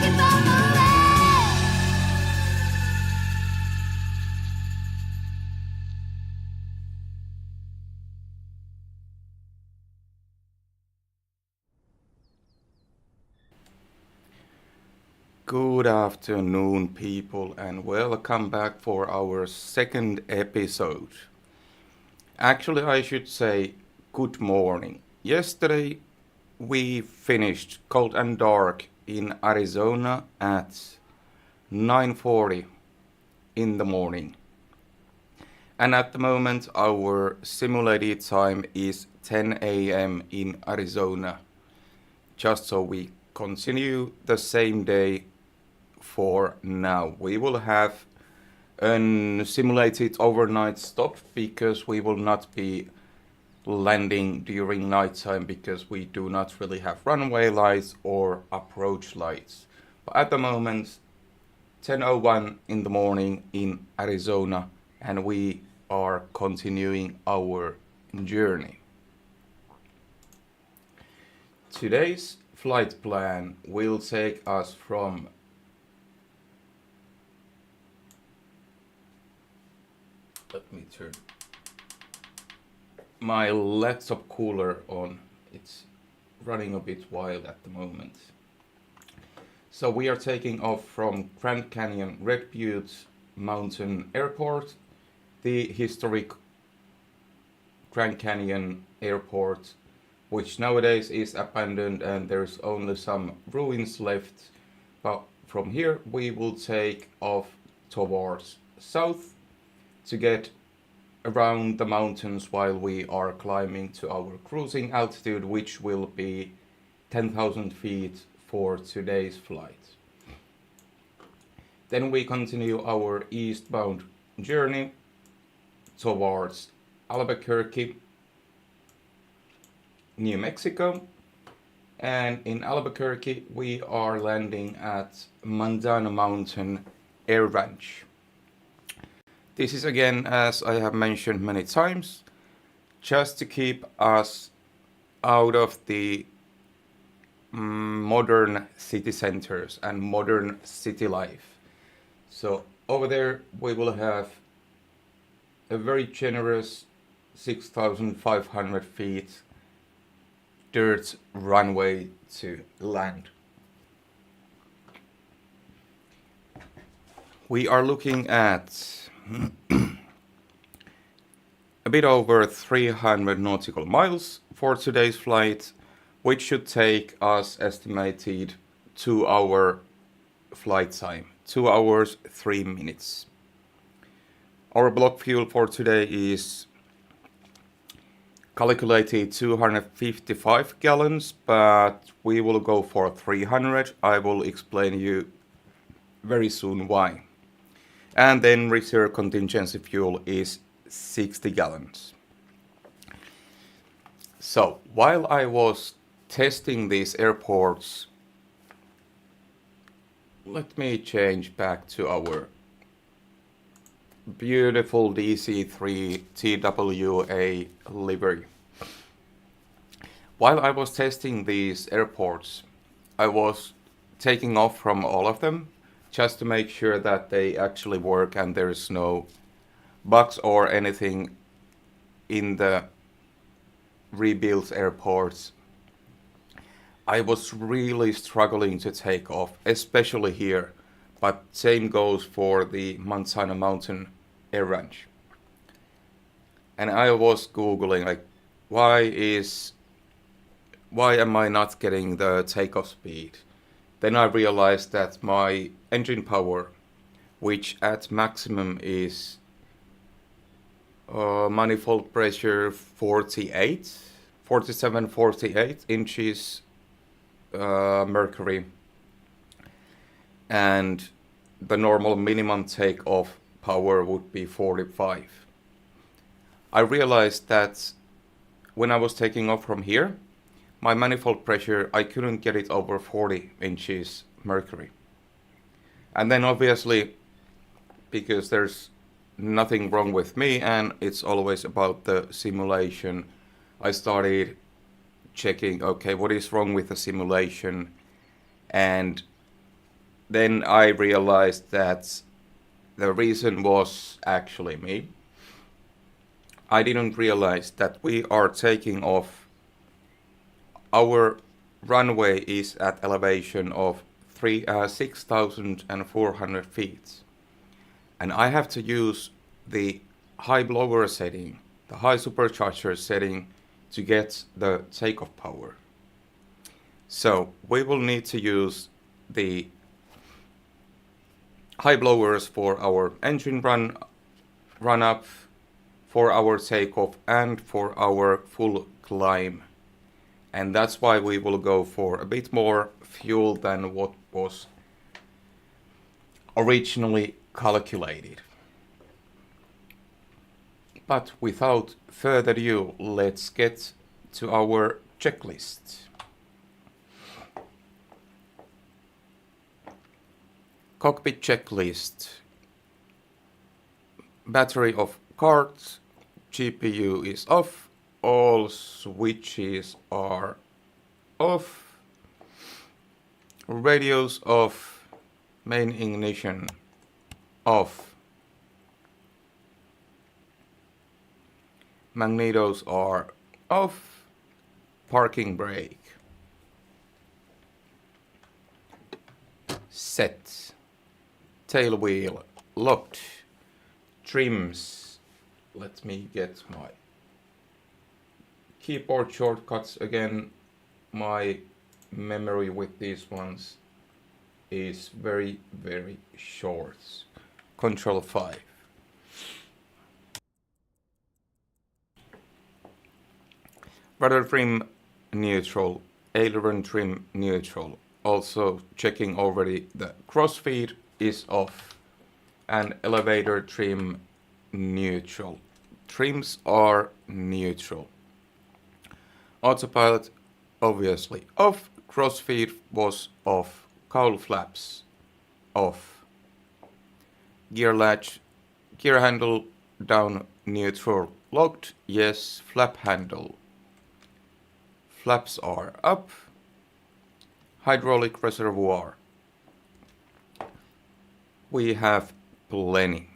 keep on moving. Good afternoon, people, and welcome back for our second episode. Actually, I should say good morning. Yesterday, we finished Cold and Dark in Arizona at 9:40 in the morning. And at the moment, our simulated time is 10 a.m. in Arizona. Just so we continue the same day for now. We will have a simulated overnight stop because we will not be landing during nighttime because we do not really have runway lights or approach lights. But at the moment, 10:01 in the morning in Arizona, and we are continuing our journey. Today's flight plan will take us from let me turn my laptop cooler on. It's running a bit wild at the moment. So we are taking off from Grand Canyon Red Butte Mountain Airport, the historic Grand Canyon Airport, which nowadays is abandoned and there's only some ruins left. But from here we will take off towards south to get around the mountains while we are climbing to our cruising altitude, which will be 10,000 feet for today's flight. Then we continue our eastbound journey towards Albuquerque, New Mexico, and in Albuquerque we are landing at Mandana Mountain Air Ranch. This is again, as I have mentioned many times, just to keep us out of the modern city centers and modern city life. So over there we will have a very generous 6,500 feet dirt runway to land. We are looking at a bit over 300 nautical miles for today's flight, which should take us estimated 2-hour flight time, 2 hours 3 minutes. Our block fuel for today is calculated 255 gallons, but we will go for 300. I will explain you very soon why. And then reserve contingency fuel is 60 gallons. So while I was testing these airports, let me change back to our beautiful DC-3 TWA livery. While I was testing these airports, I was taking off from all of them just to make sure that they actually work and there's no bugs or anything in the rebuilt airports. I was really struggling to take off, especially here, but same goes for the Mandana Mountain Air Ranch. And I was googling like, why am I not getting the takeoff speed? Then I realized that my engine power, which at maximum is manifold pressure 47-48 inches mercury, and the normal minimum takeoff power would be 45. I realized that when I was taking off from here, my manifold pressure, I couldn't get it over 40 inches mercury. And then obviously, because there's nothing wrong with me and it's always about the simulation, I started checking, okay, what is wrong with the simulation? And then I realized that the reason was actually me. I didn't realize that we are taking off. Our runway is at elevation of 6,400 feet. And I have to use the high blower setting, the high supercharger setting, to get the takeoff power. So we will need to use the high blowers for our engine run up, for our takeoff, and for our full climb. And that's why we will go for a bit more fuel than what was originally calculated. But without further ado, let's get to our checklist. Cockpit checklist. Battery of cards, GPU is off, all switches are off, radios off, main ignition off, magnetos are off, parking brake set, tail wheel locked, trims. Let me get my keyboard shortcuts again. My memory with these ones is very short. Control 5. Rudder trim neutral, aileron trim neutral. Also checking already the crossfeed is off, and elevator trim neutral. Trims are neutral. Autopilot obviously off, crossfeed was off, cowl flaps off. Gear latch, gear handle down neutral locked, yes, flap handle. Flaps are up. Hydraulic reservoir. We have plenty.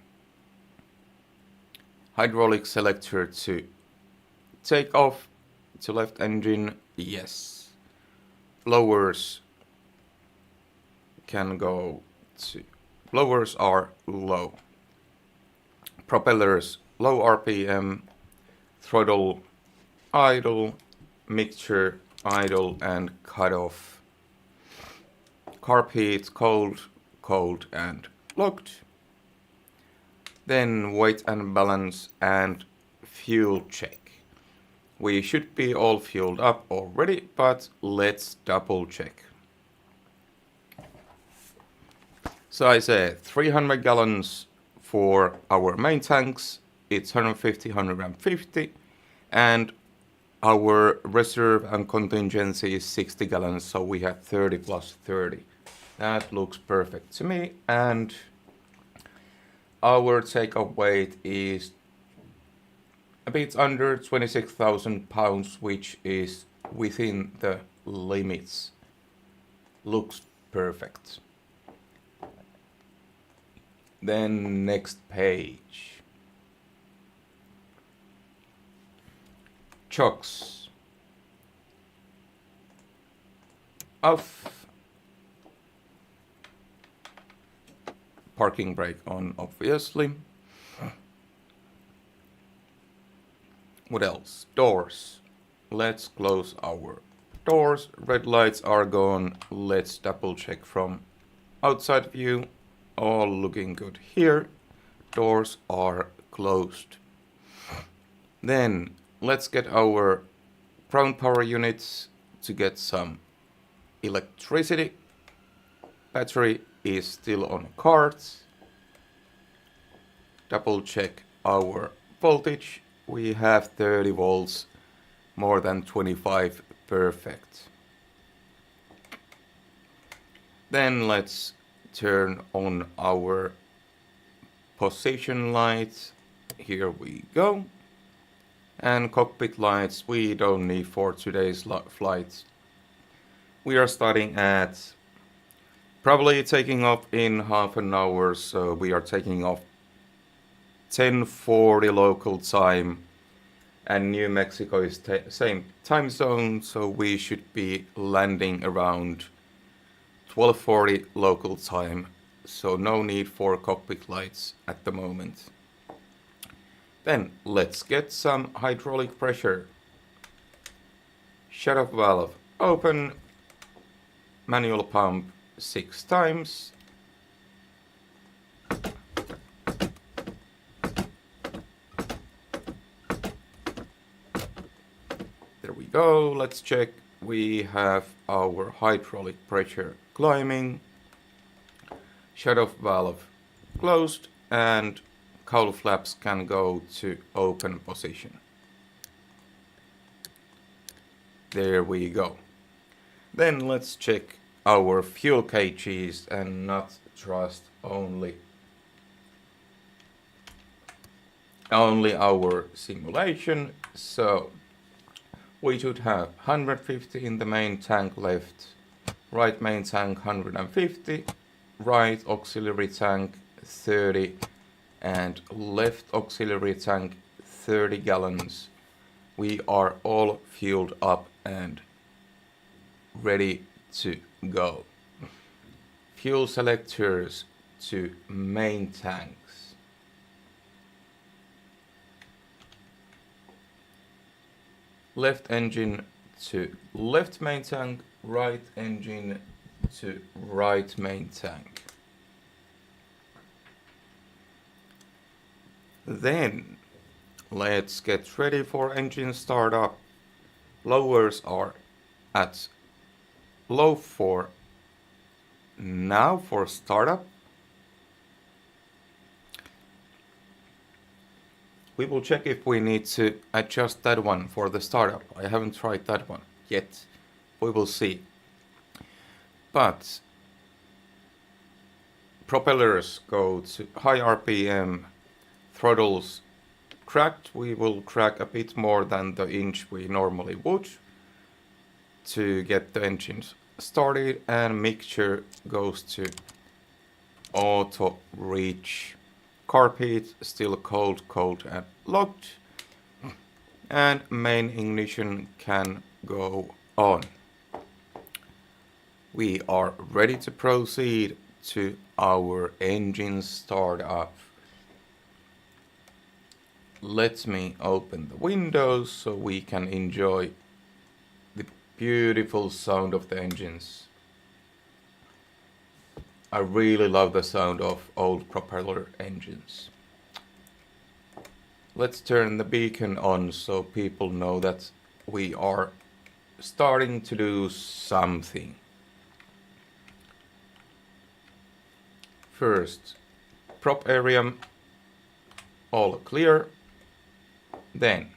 Hydraulic selector to take off to left engine, yes. Blowers can go to, blowers are low. Propellers low RPM, throttle idle, mixture idle and cutoff. Carb heat cold, cold and locked. Then weight and balance and fuel check. We should be all fueled up already, but let's double check. So I said 300 gallons for our main tanks, it's 150, 150, and our reserve and contingency is 60 gallons, so we have 30 plus 30. That looks perfect to me, and our takeoff weight is a bit under 26,000 pounds, which is within the limits. Looks perfect. Then next page. Chocks. Off. Parking brake on, obviously. What else? Doors. Let's close our doors. Red lights are gone. Let's double check from outside view. All looking good here. Doors are closed. Then let's get our ground power units to get some electricity. Battery is still on cards. Double check our voltage. We have 30 volts, more than 25, perfect. Then let's turn on our position lights. Here we go. And cockpit lights we don't need for today's flight. We are starting at probably taking off in half an hour, so we are taking off 10:40 local time, and New Mexico is same time zone, so we should be landing around 12:40 local time, so no need for cockpit lights at the moment. Then let's get some hydraulic pressure. Shut-off valve open, manual pump 6 times. There we go, let's check. We have our hydraulic pressure climbing. Shut-off valve closed and cowl flaps can go to open position. There we go. Then let's check our fuel gauges and not trust only our simulation. So we should have 150 in the main tank left, right main tank 150, right auxiliary tank 30, and left auxiliary tank 30 gallons. We are all fueled up and ready to go. Fuel selectors to main tanks. Left engine to left main tank, right engine to right main tank. Then let's get ready for engine startup. Lowers are at low for now for startup. We will check if we need to adjust that one for the startup. I haven't tried that one yet. We will see. But propellers go to high RPM, throttles cracked. We will crack a bit more than the inch we normally would to get the engines started, and mixture goes to auto reach. Carpet still cold and locked, and main ignition can go on. We are ready to proceed to our engine startup. Let me open the windows so we can enjoy the beautiful sound of the engines. I really love the sound of old propeller engines. Let's turn the beacon on so people know that we are starting to do something. First, prop area, all clear. Then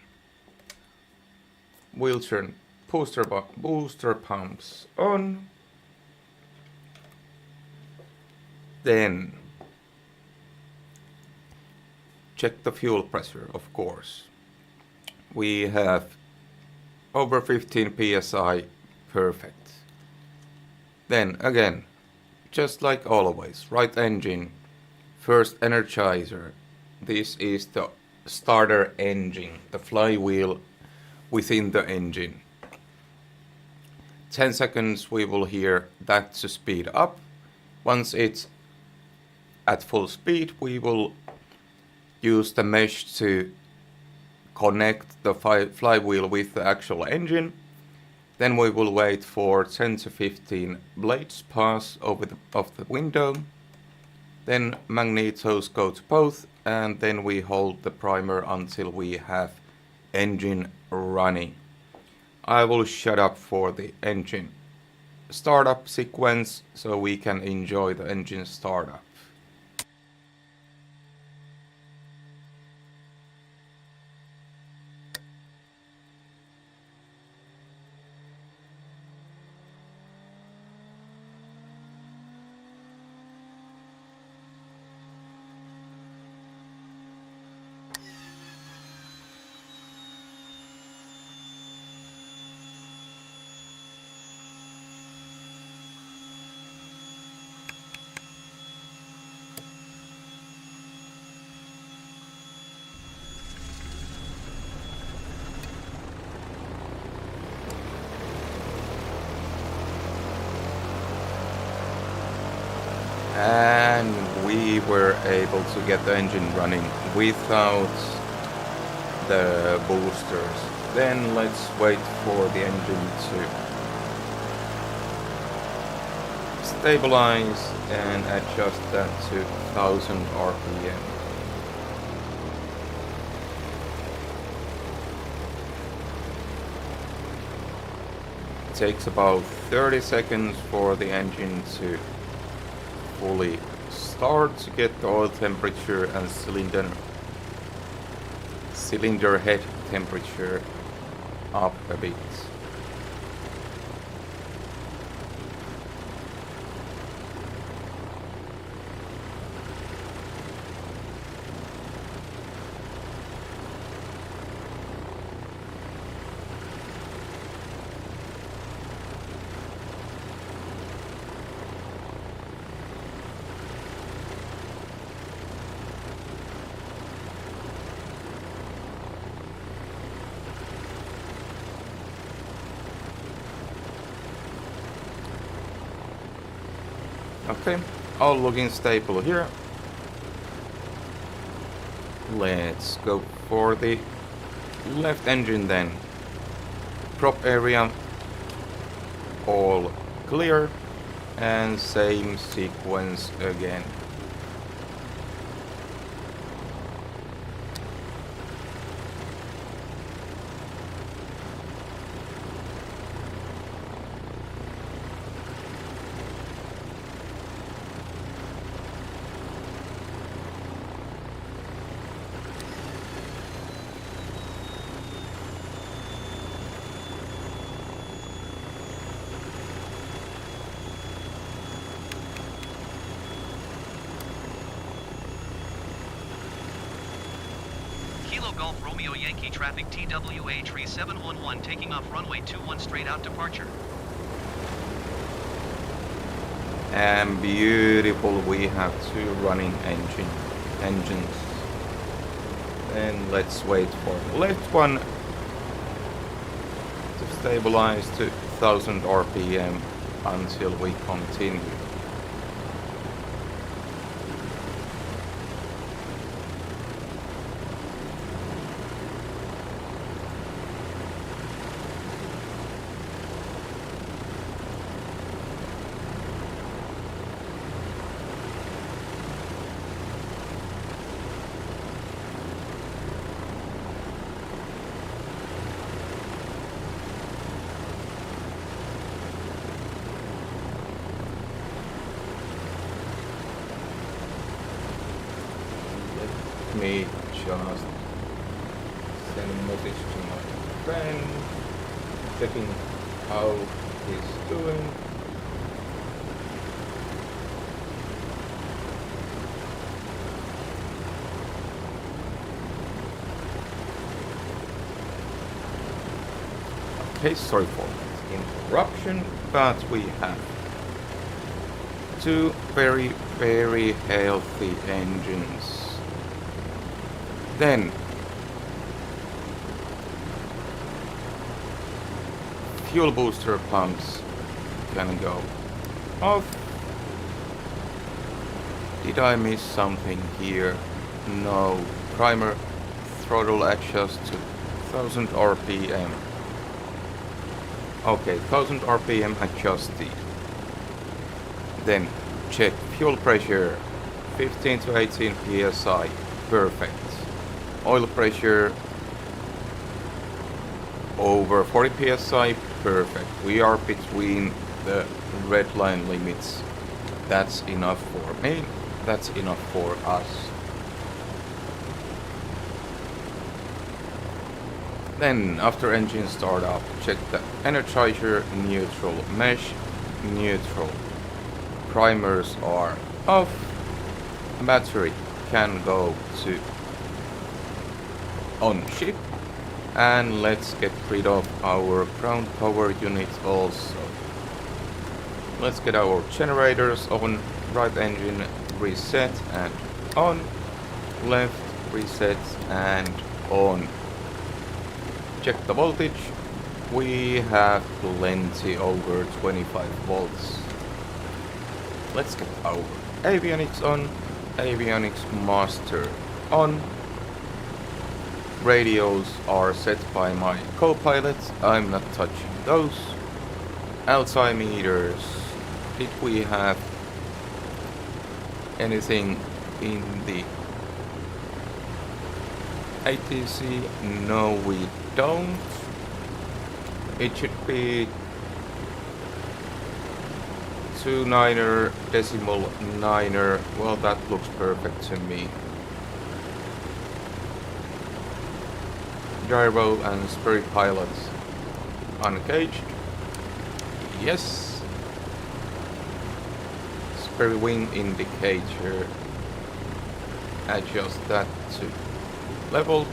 we'll turn booster pumps on. Then check the fuel pressure, of course. We have over 15 psi, perfect. Then again, just like always, right engine, first energizer. This is the starter engine, the flywheel within the engine. 10 seconds we will hear that to speed up. Once it's at full speed, we will use the mesh to connect the flywheel with the actual engine. Then we will wait for 10 to 15 blades pass over of the window. Then magnetos go to both, and then we hold the primer until we have engine running. I will shut up for the engine startup sequence so we can enjoy the engine startup. And we were able to get the engine running without the boosters. Then let's wait for the engine to stabilize and adjust that to 1000 RPM. It takes about 30 seconds for the engine to fully start to get the oil temperature and cylinder head temperature up a bit. Okay, all looking stable here. Let's go for the left engine then. Prop area all clear, and same sequence again. Kilo Golf Romeo Yankee traffic TWA tree 711 taking off runway 21 straight out departure. And beautiful, we have two running engines. And let's wait for the left one to stabilize to 1000 RPM until we continue. Let me just send a message to my friend, checking how he's doing. Okay, sorry for that interruption, but we have two very, very healthy engines. Then fuel booster pumps can go off. Did I miss something here? No. Primer throttle adjust to 1000 RPM. Okay, 1000 RPM adjusted. Then check fuel pressure, 15 to 18 psi. Perfect. Oil pressure over 40 psi. Perfect. We are between the red line limits. That's enough for me. That's enough for us. Then after engine startup, check the energizer neutral, mesh neutral. Primers are off. Battery can go to on ship, and let's get rid of our ground power unit also. Let's get our generators on. Right engine reset and on, left reset and on. Check the voltage. We have plenty over 25 volts. Let's get our avionics on. Avionics master on. Radios are set by my co-pilot. I'm not touching those. Altimeters. Did we have anything in the ATC? No, we don't. It should be 29er, decimal 9er. Well, that looks perfect to me. Gyro and Spirit pilots uncaged. Yes. Spirit wing indicator. Adjust that to level.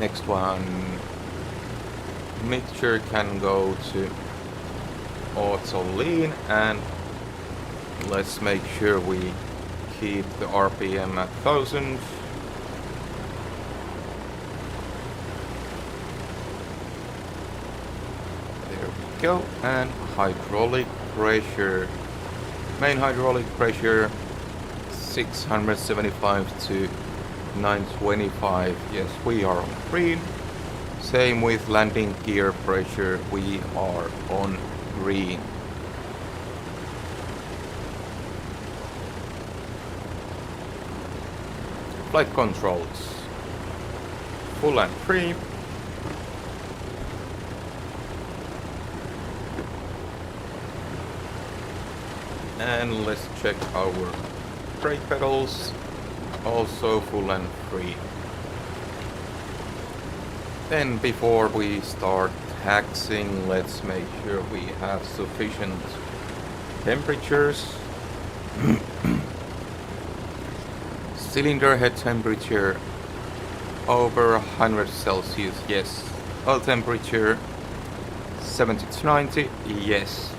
Next one. Mixture can go to auto lean, and let's make sure we keep the RPM at 1000. There we go. And hydraulic pressure, main hydraulic pressure 675 to 925. Yes, we are on green. Same with landing gear pressure, we are on green. Flight controls, full and free. And let's check our brake pedals, also full and free. Then before we start taxiing, let's make sure we have sufficient temperatures. Cylinder head temperature over 100 Celsius, yes. Oil temperature 70 to 90, yes.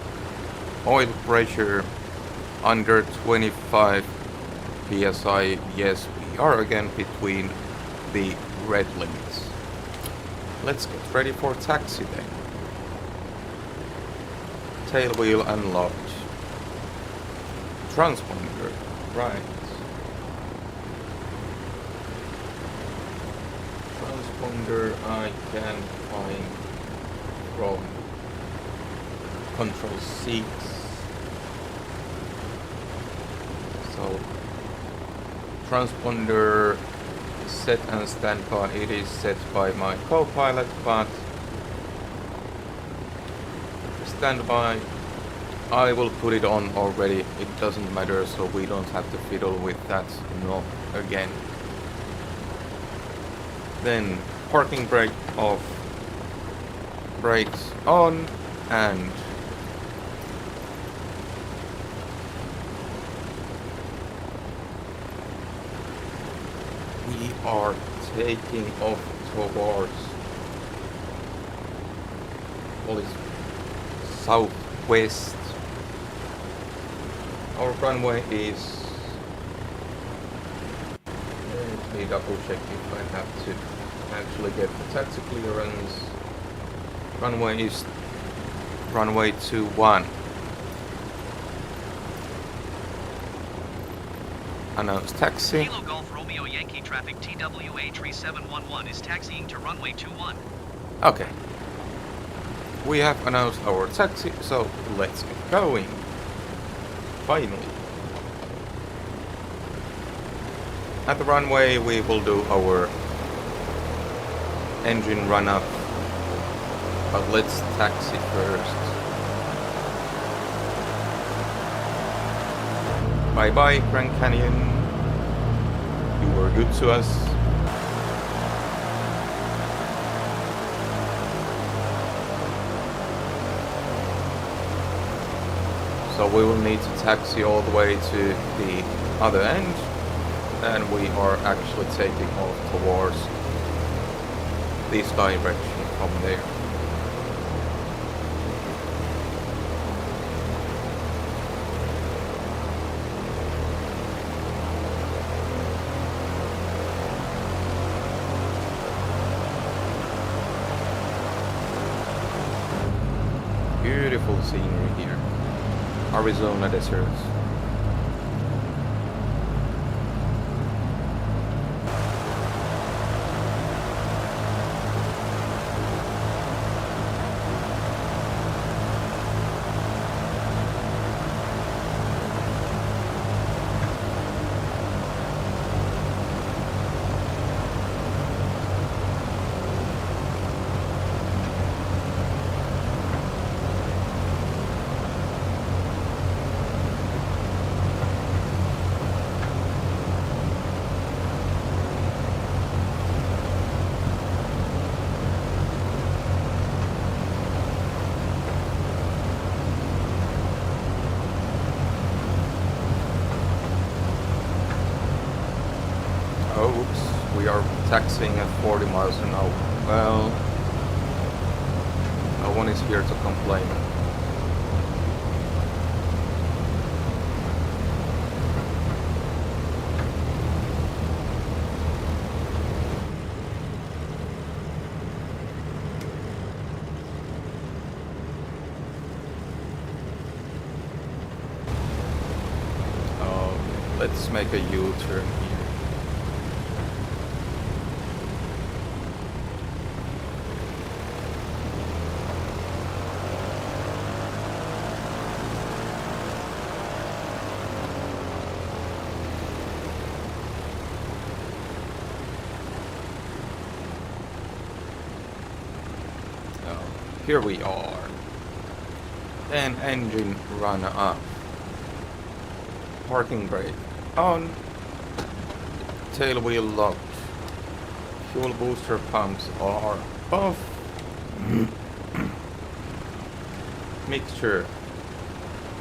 Oil pressure under 25 psi, yes. We are again between the red limits. Let's get ready for taxi then. Tail wheel unlocked. Transponder, right. Transponder I can find from control 6. So transponder set and standby, it is set by my co-pilot, but standby I will put it on already, it doesn't matter, so we don't have to fiddle with that knob again. Then parking brake off, brakes on, and we are taking off towards southwest. Our runway is, let me double check if I have to actually get the taxi clearance. Runway is runway 21. Announce taxi. Kilo Golf Romeo Yankee traffic TWA 3711 is taxiing to runway 21. Okay. We have announced our taxi, so let's get going. Finally. At the runway we will do our engine run up, but let's taxi first. Bye bye Grand Canyon, you were good to us. So we will need to taxi all the way to the other end, and we are actually taking off towards this direction from there. Beautiful scenery here. Arizona deserts. we are taxiing at 40 miles an hour. Well, no one is here to complain. Let's make a U-turn here. Here we are. Then engine run up. Parking brake on. Tail wheel locked. Fuel booster pumps are off. Mixture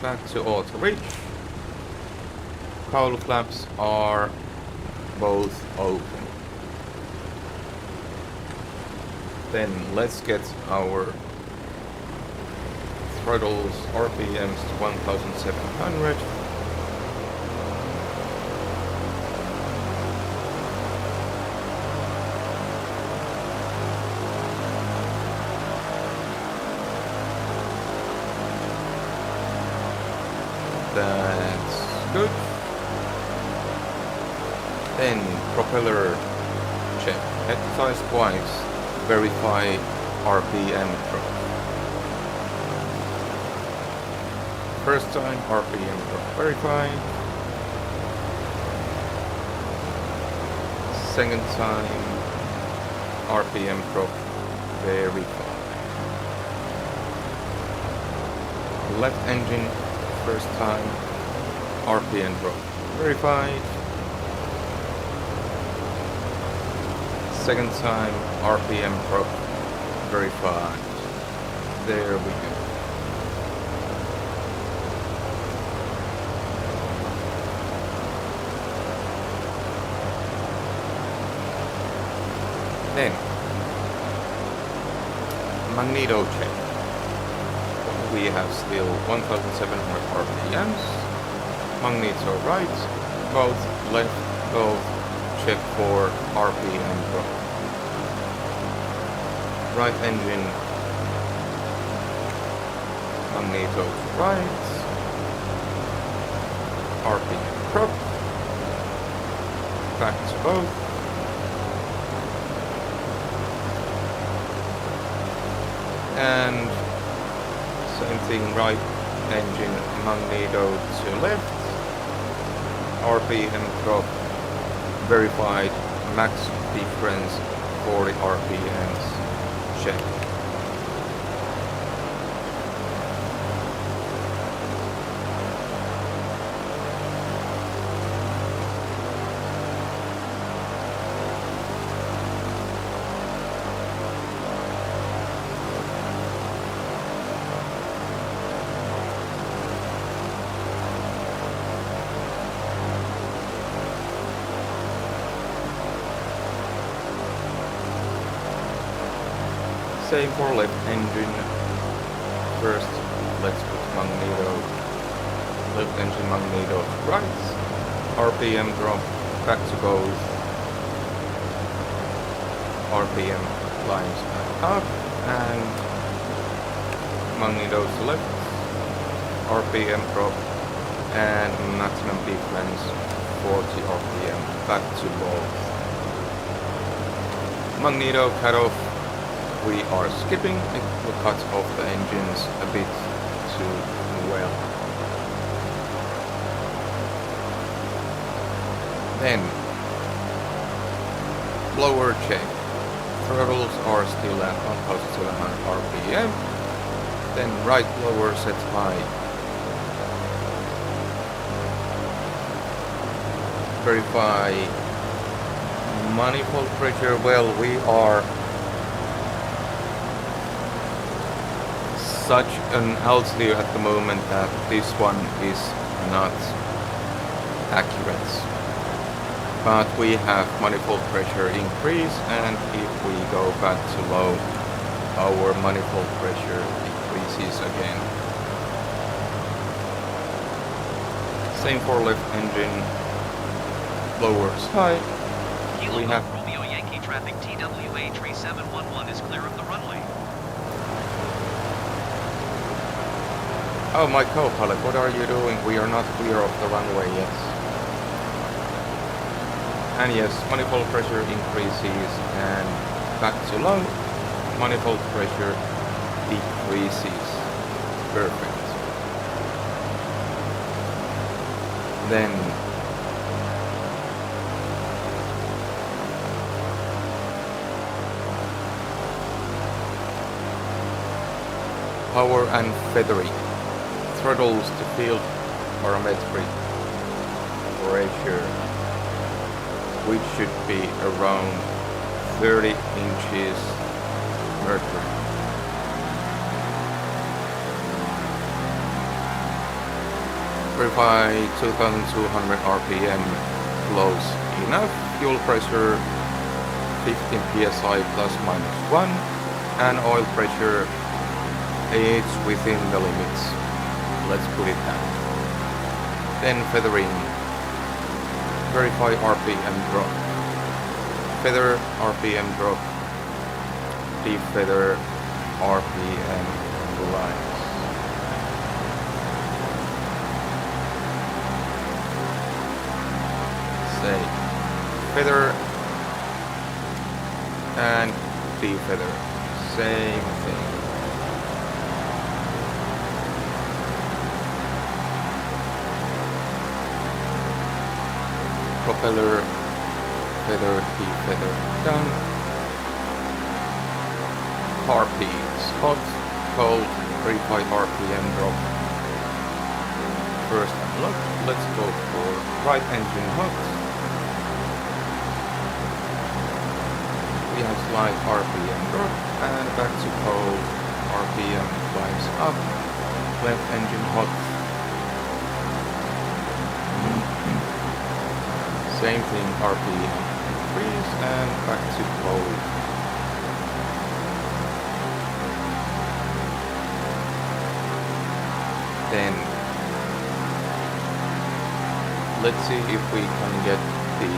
back to auto reach. Cowl flaps are both open. Then let's get our throttles RPMs to 1700. That's good. Then propeller check. Exercise twice. Verify RPM drop. First time RPM drop verified. Second time RPM drop verified. Left engine first time RPM drop verified. Second time RPM drop verified. There we go. Then magneto check. We have still 1700 RPMs. Magneto right, both left, both check for RPM drop. Right engine magneto right, RPM drop. Back to both. And same thing, right engine magneto to left, RPM drop verified, max difference 40 RPMs check. Same for left engine. First, let's put magneto, left engine magneto to right, RPM drop, back to both, RPM lines back up, and magneto to left, RPM drop, and maximum difference 40 RPM, back to both. Magneto cut off. We are skipping. It will cut off the engines a bit too well. Then blower check. Throttles are still at 1700 RPM. Then right blower set high. Verify manifold pressure. Well, we are such an altitude at the moment that this one is not accurate. but we have manifold pressure increase, and if we go back to low, our manifold pressure decreases again. Same for left engine, lowers high. Kilo We Golf have Romeo Yankee traffic TWA 3711 is clear of the runway. Oh, my co-pilot, what are you doing? We are not clear of the runway yet. And yes, manifold pressure increases and back to low, manifold pressure decreases. Perfect. Then power and feathering. Throttles to field parametric pressure, which should be around 30 inches mercury. Verify 2200 RPM close enough. Fuel pressure 15 psi plus minus 1, and oil pressure it's within the limits. Let's put it that. Then feathering. Verify RPM drop. Feather RPM drop. Defeather RPM rise. Say feather and defeather. Same thing. Propeller, feather, defeather, done. Harpies, hot, cold, verify RPM drop. First unlock, let's go for right engine hot. We have slight RPM drop, and back to cold, RPM climbs up. Left engine hot. Same thing, RPM increase and back to cold. Then let's see if we can get the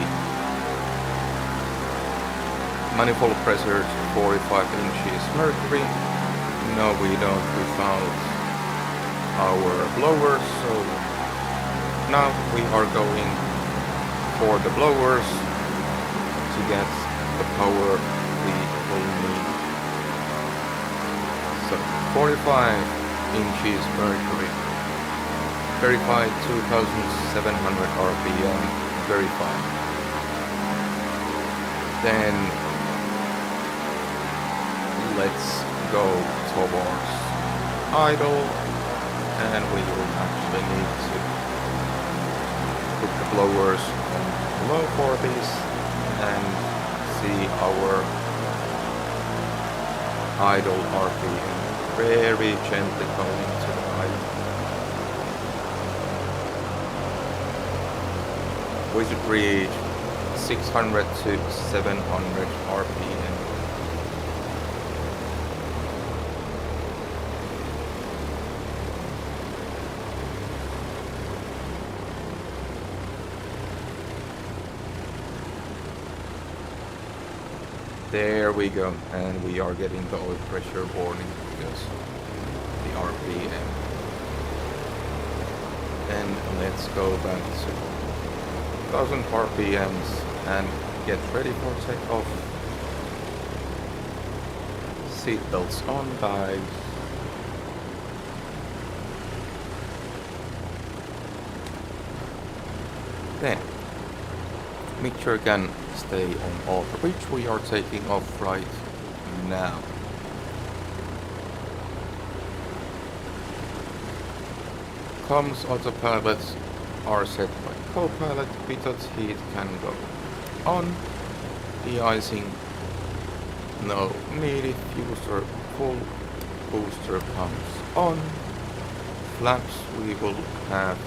manifold pressure to 45 inches mercury. No, we don't without our blowers, so now we are going for the blowers to get the power we will need. So 45 inches mercury. Verify 2700 RPM. Verify. Then let's go towards idle, and we will actually need to put the blowers on low for this and see our idle RPM very gently going to the idle. We should reach 600 to 700 RPM. There we go, and we are getting the oil pressure warning because the RPM. And let's go back to 1000 RPMs and get ready for takeoff. Seatbelts on, guys. Then mixture can stay on auto, which we are taking off right now. Comms autopilots are set by co-pilot. Pitot heat can go on. De-icing no needed. Fuser full. Booster comes on. Flaps we will have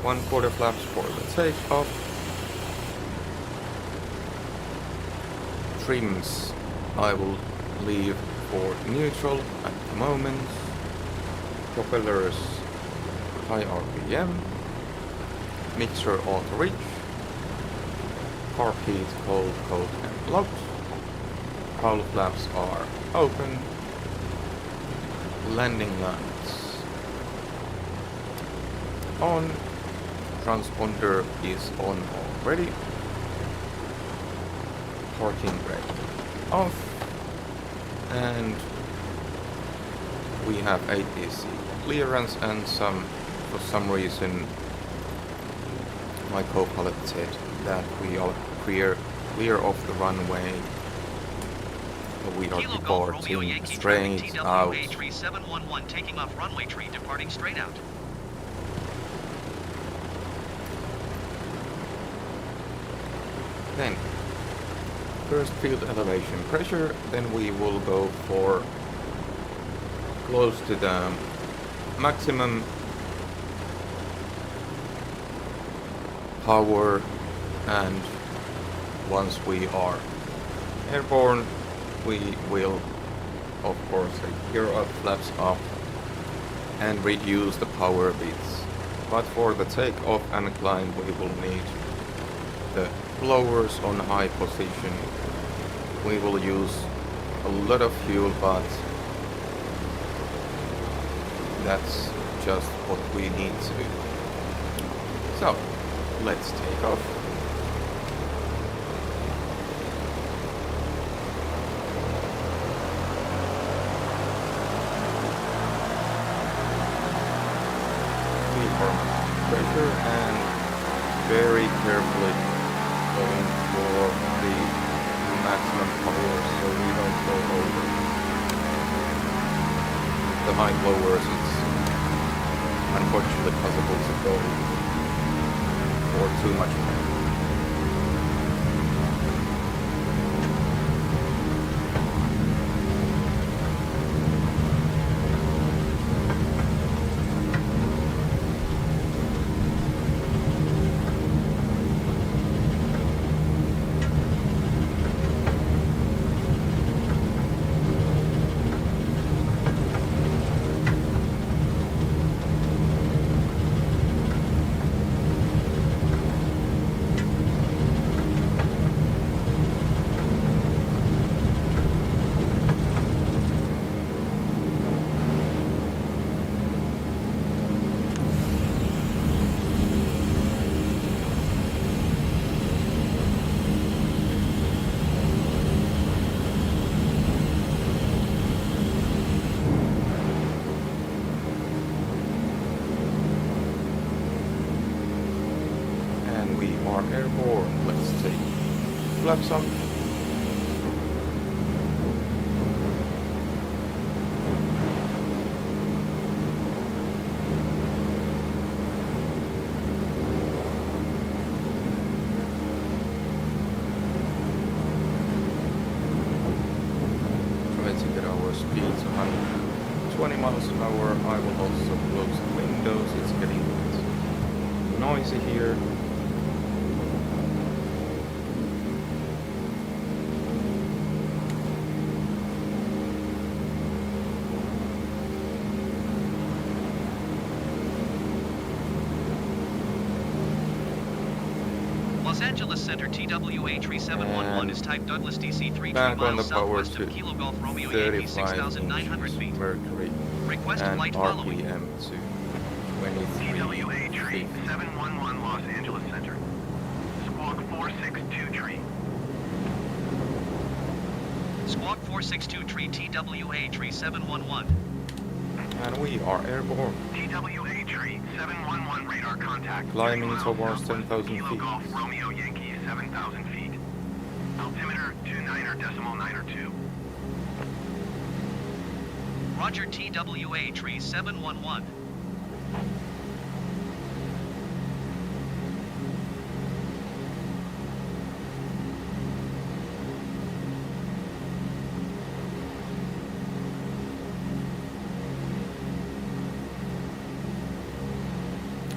1/4 flaps for the takeoff. trims I will leave for neutral at the moment. Propellers high RPM. Mixture auto reach. Carb heat cold, cold and locked. Hull flaps are open. Landing lights on. Transponder is on already. Parking brake off. And we have ATC clearance and for some reason my co-pilot said that we are clear off the runway. We are Kilo Golf Romeo departing Yankee straight traffic out. TWA tree 711 taking off runway tree departing straight out. Then first field elevation pressure, then we will go for close to the maximum power, and once we are airborne we will of course gear up, flaps up and reduce the power bits. But for the takeoff and climb we will need the blowers on high position. We will use a lot of fuel, but that's just what we need to do. So let's take off. We are pressure and very carefully going for the maximum power so we don't go over. The high blowers, it's unfortunately possible to go for too much power. Airborne. Let's take flaps up. Try to get our speeds 120 miles an hour. I will also close the windows. It's getting noisy here. Los Angeles Center TWA tree 711 is type Douglas DC-3 3 back on the miles power southwest to of Kilo Golf Romeo Yankee 6,900 feet. Mercury Request and flight following. RPM to 23 TWA tree 711 Los Angeles Center. Squawk 462 tree. Squawk 462 tree TWA tree 711. And we are airborne. TWA tree 711 radar contact. Climbing 30 miles towards southwest 10,000 of Kilo feet. Golf Romeo Yankee 7,000 feet. Altimeter 29.92. Roger TWA tree 711.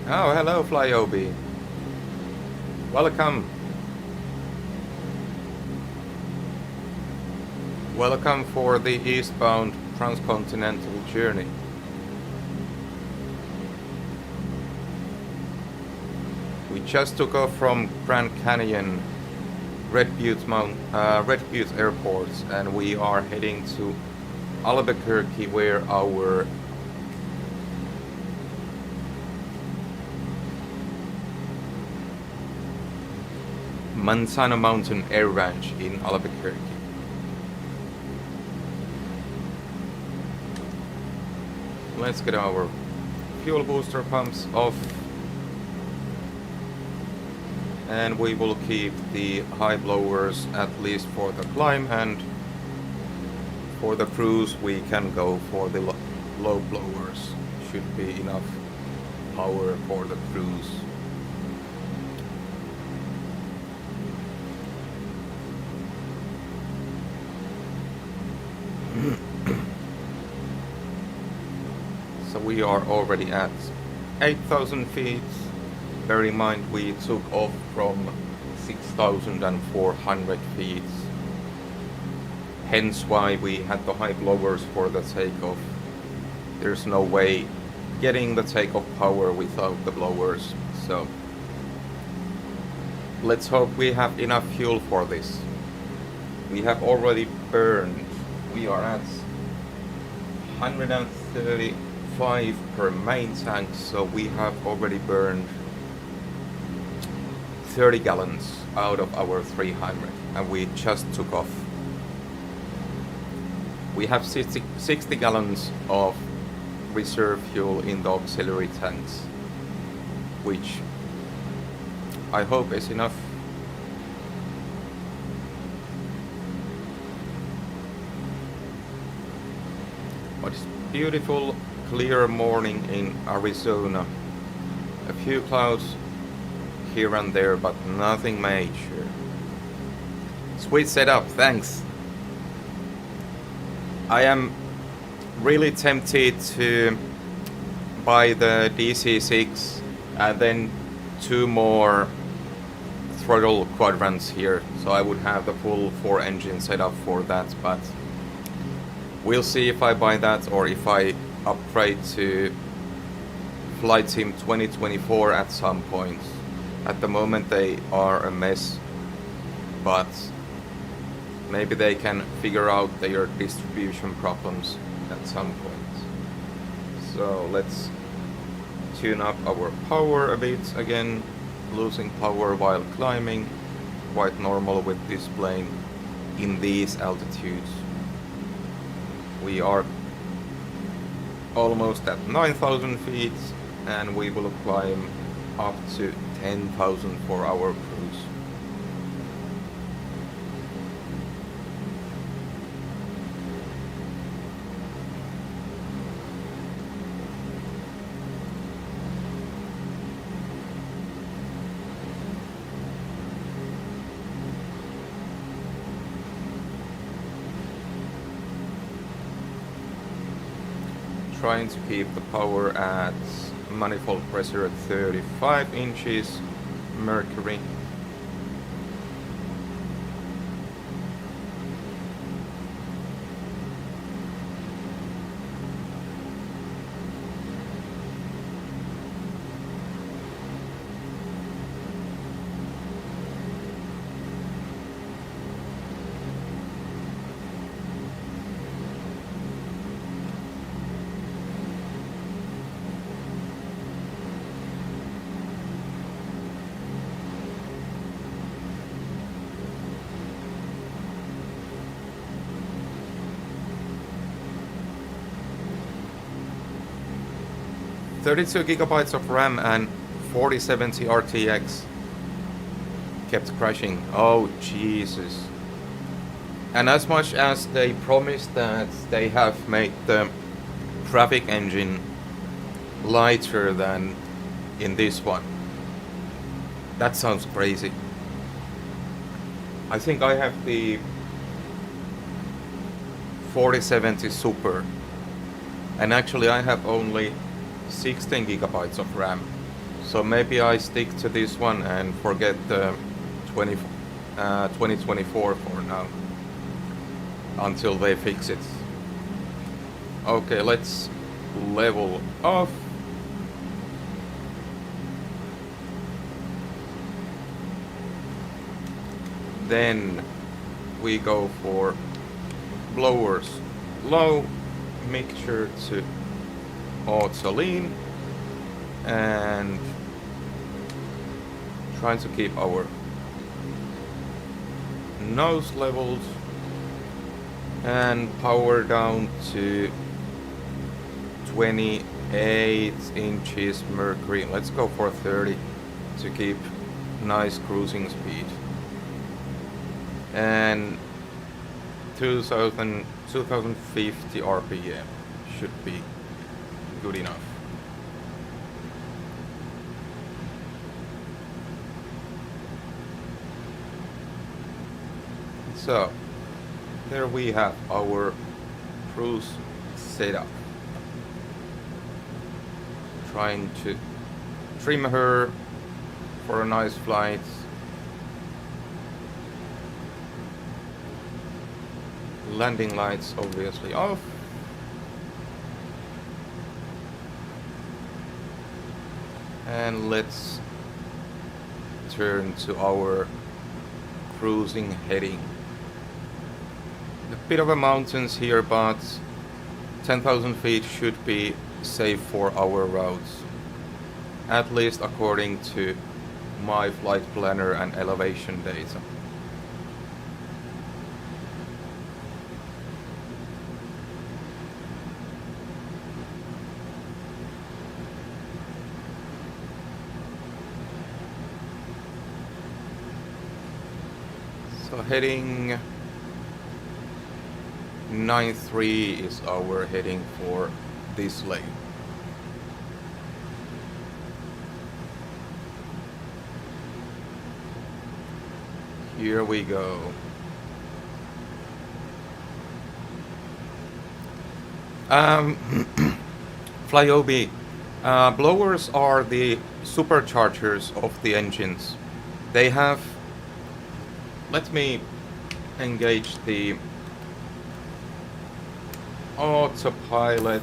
Oh, hello, Flyobi. Welcome. Welcome for the eastbound Transcontinental journey. We just took off from Grand Canyon, Red Butte Airport, and we are heading to Albuquerque, where our Manzano Mountain Air Ranch in Albuquerque. Let's get our fuel booster pumps off, and we will keep the high blowers at least for the climb, and for the cruise we can go for the low blowers. Should be enough power for the cruise. So we are already at 8,000 feet. Bear in mind we took off from 6,400 feet. Hence why we had the high blowers for the takeoff. There's no way getting the takeoff power without the blowers. So let's hope we have enough fuel for this. We have already burned. We are at 135 per main tank, so we have already burned 30 gallons out of our 300, and we just took off. We have 60 gallons of reserve fuel in the auxiliary tanks, which I hope is enough. But it's beautiful, clear morning in Arizona. A few clouds here and there, but nothing major. Sweet setup, thanks. I am really tempted to buy the DC-6 and then 2 more throttle quadrants here, so I would have the full 4-engine setup for that, but we'll see if I buy that or if I upgrade to Flight Sim 2024 at some point. At the moment they are a mess, but maybe they can figure out their distribution problems at some point. So let's tune up our power a bit again. Losing power while climbing, quite normal with this plane in these altitudes. We are almost at 9,000 feet, and we will climb up to 10,000 for our cruise. Trying to keep the power at manifold pressure at 35 inches mercury. .32 gigabytes of RAM and 4070 RTX kept crashing. Oh Jesus. And as much as they promised that they have made the traffic engine lighter than in this one, that sounds crazy. I think I have the 4070 Super, and actually I have only 16 gigabytes of RAM, so maybe I stick to this one and forget the 2024 for now. until they fix it. Okay, let's level off. Then we go for blowers low, mixture to auto lean, and trying to keep our nose levels, and power down to 28 inches mercury. Let's go for 30 to keep nice cruising speed. And 2050 RPM should be good enough. So there we have our cruise setup. Trying to trim her for a nice flight. Landing lights obviously off. And let's turn to our cruising heading. A bit of a mountains here, but 10,000 feet should be safe for our routes, at least according to my flight planner and elevation data. So heading 93 is our heading for this lane. Here we go. Flyobi. Blowers are the superchargers of the engines. They have... Let me engage the autopilot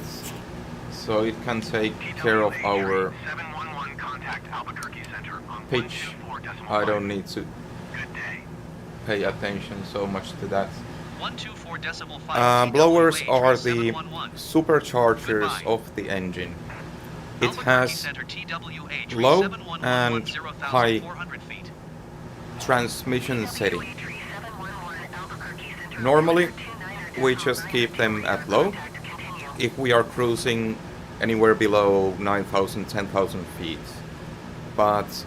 so it can take care of our 711 contact Albuquerque Center on pitch. 124.5. I don't need to Good day. pay attention so much to that. 124.5 Blowers TWA are the 711. superchargers Goodbye. of the engine. It Albuquerque has Center TWA low 3711 and 0,400 high feet. transmission setting. Normally, we just keep them at low if we are cruising anywhere below 9,000, 10,000 feet. But,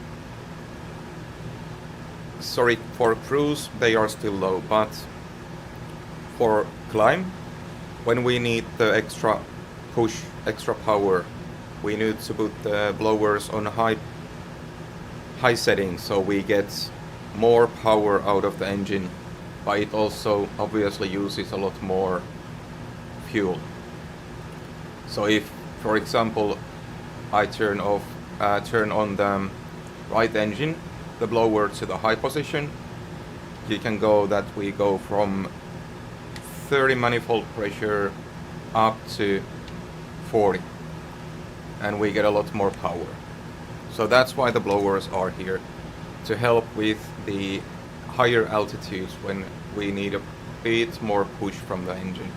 sorry, for cruise they are still low, but for climb, when we need the extra push, extra power, we need to put the blowers on high setting so we get more power out of the engine, but it also obviously uses a lot more fuel. So if, for example, I turn on the right engine, the blower to the high position, you can go that we go from 30 manifold pressure up to 40, and we get a lot more power. So that's why the blowers are here, to help with the higher altitudes when we need a bit more push from the engine.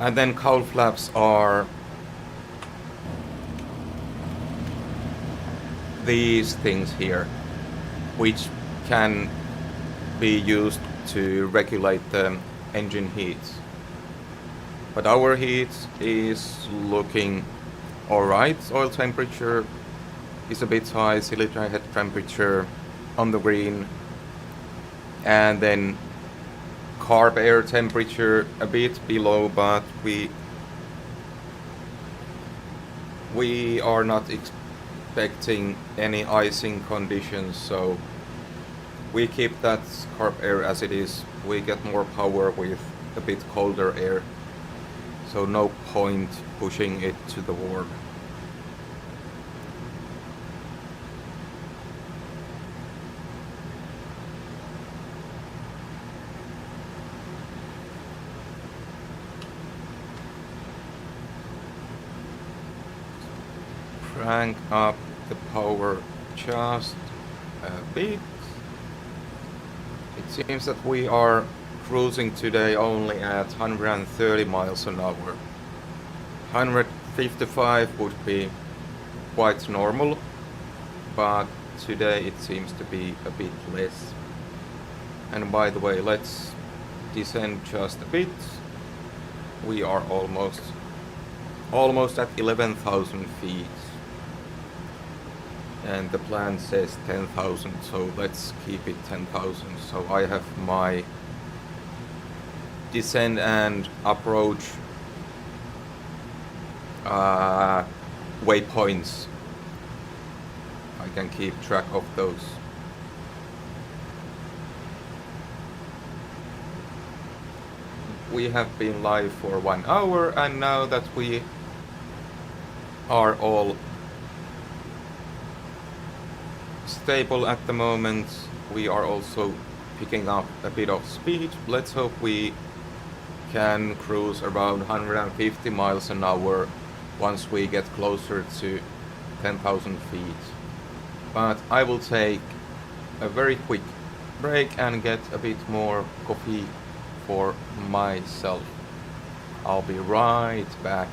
And then cowl flaps are these things here, which can be used to regulate the engine heat. But our heat is looking alright. Oil temperature is a bit high, cylinder head temperature on the green, and then carb air temperature a bit below, but we are not expecting any icing conditions, so we keep that carb air as it is. We get more power with a bit colder air, so no point pushing it to the warm. crank up the power just a bit. It seems that we are cruising today only at 130 miles an hour. 155 would be quite normal, but today it seems to be a bit less. And by the way, let's descend just a bit. We are almost at 11,000 feet. And the plan says 10,000, so let's keep it 10,000. So I have my descent and approach waypoints. I can keep track of those. We have been live for 1 hour, and now that we are all stable at the moment, we are also picking up a bit of speed. Let's hope we can cruise around 150 miles an hour once we get closer to 10,000 feet. But I will take a very quick break and get a bit more coffee for myself. I'll be right back.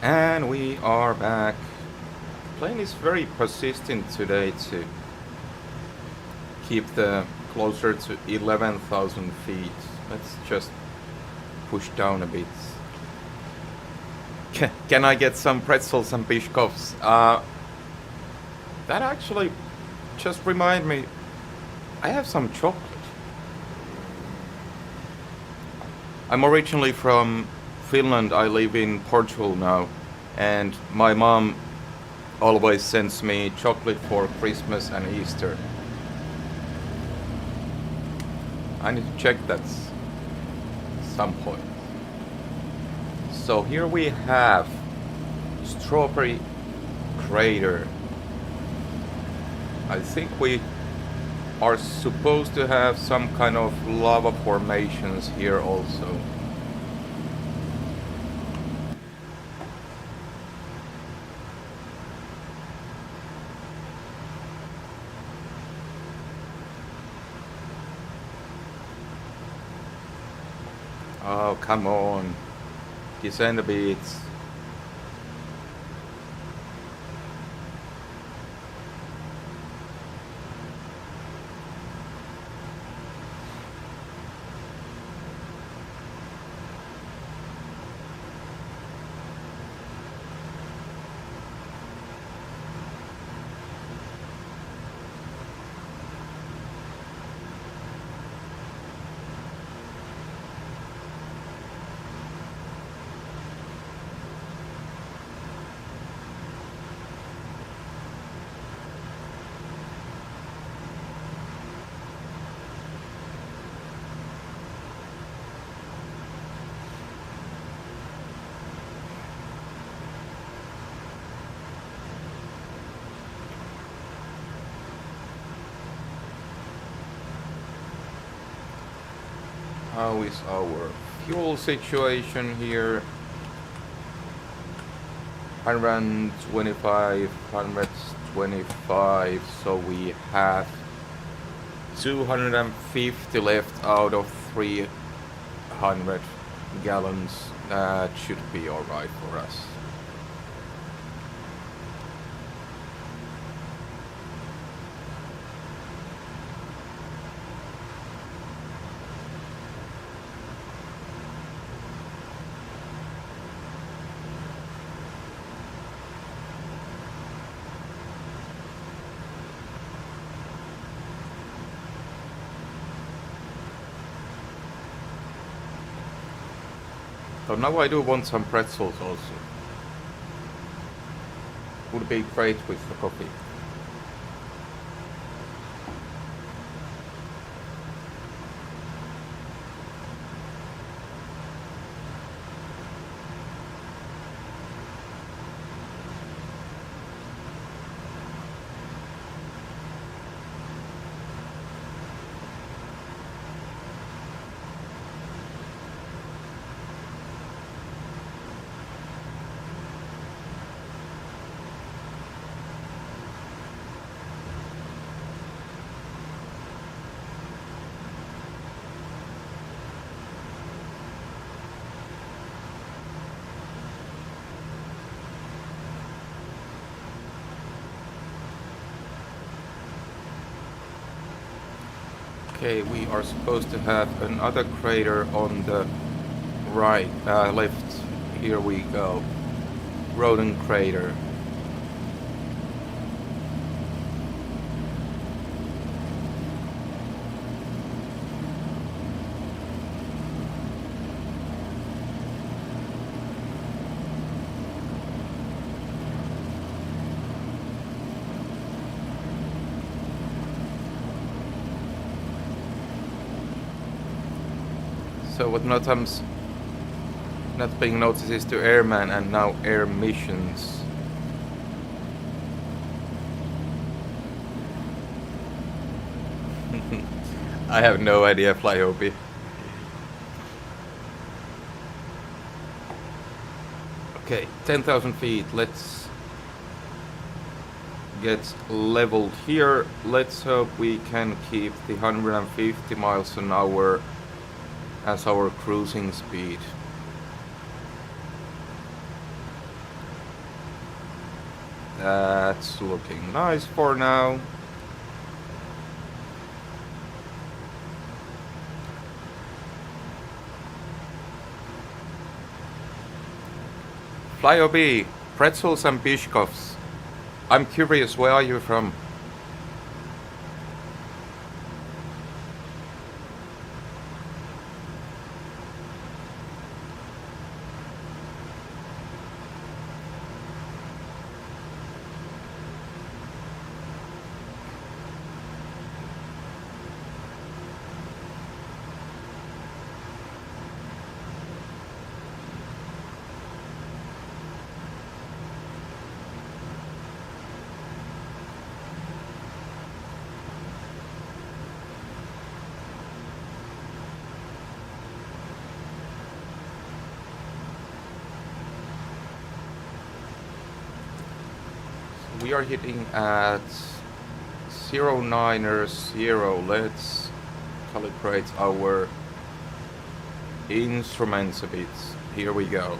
And we are back. Plane is very persistent today to keep the closer to 11,000 feet. Let's just push down a bit. Can I get some pretzels and Bishkovs? That actually just remind me, I have some chocolate. I'm originally from Finland. I live in Portugal now, and my mom always sends me chocolate for Christmas and Easter. I need to check that some point. So here we have Strawberry Crater. I think we are supposed to have some kind of lava formations here also. Oh, come on. Descend a bit. How is our fuel situation here? 125, 125, so we have 250 left out of 300 gallons. That should be alright for us. So now I do want some pretzels also. Would be great with the coffee. Okay, we are supposed to have another crater on the right, left. Here we go. Rodent crater. So what not being noticed is to airman and now air missions. I have no idea, Flyobi. Okay, 10,000 feet. Let's get leveled here. Let's hope we can keep the 150 miles an hour as our cruising speed. That's looking nice for now. Fly OB, pretzels and Bishkovs. I'm curious, where are you from? We are hitting at 090. Let's calibrate our instruments a bit. Here we go.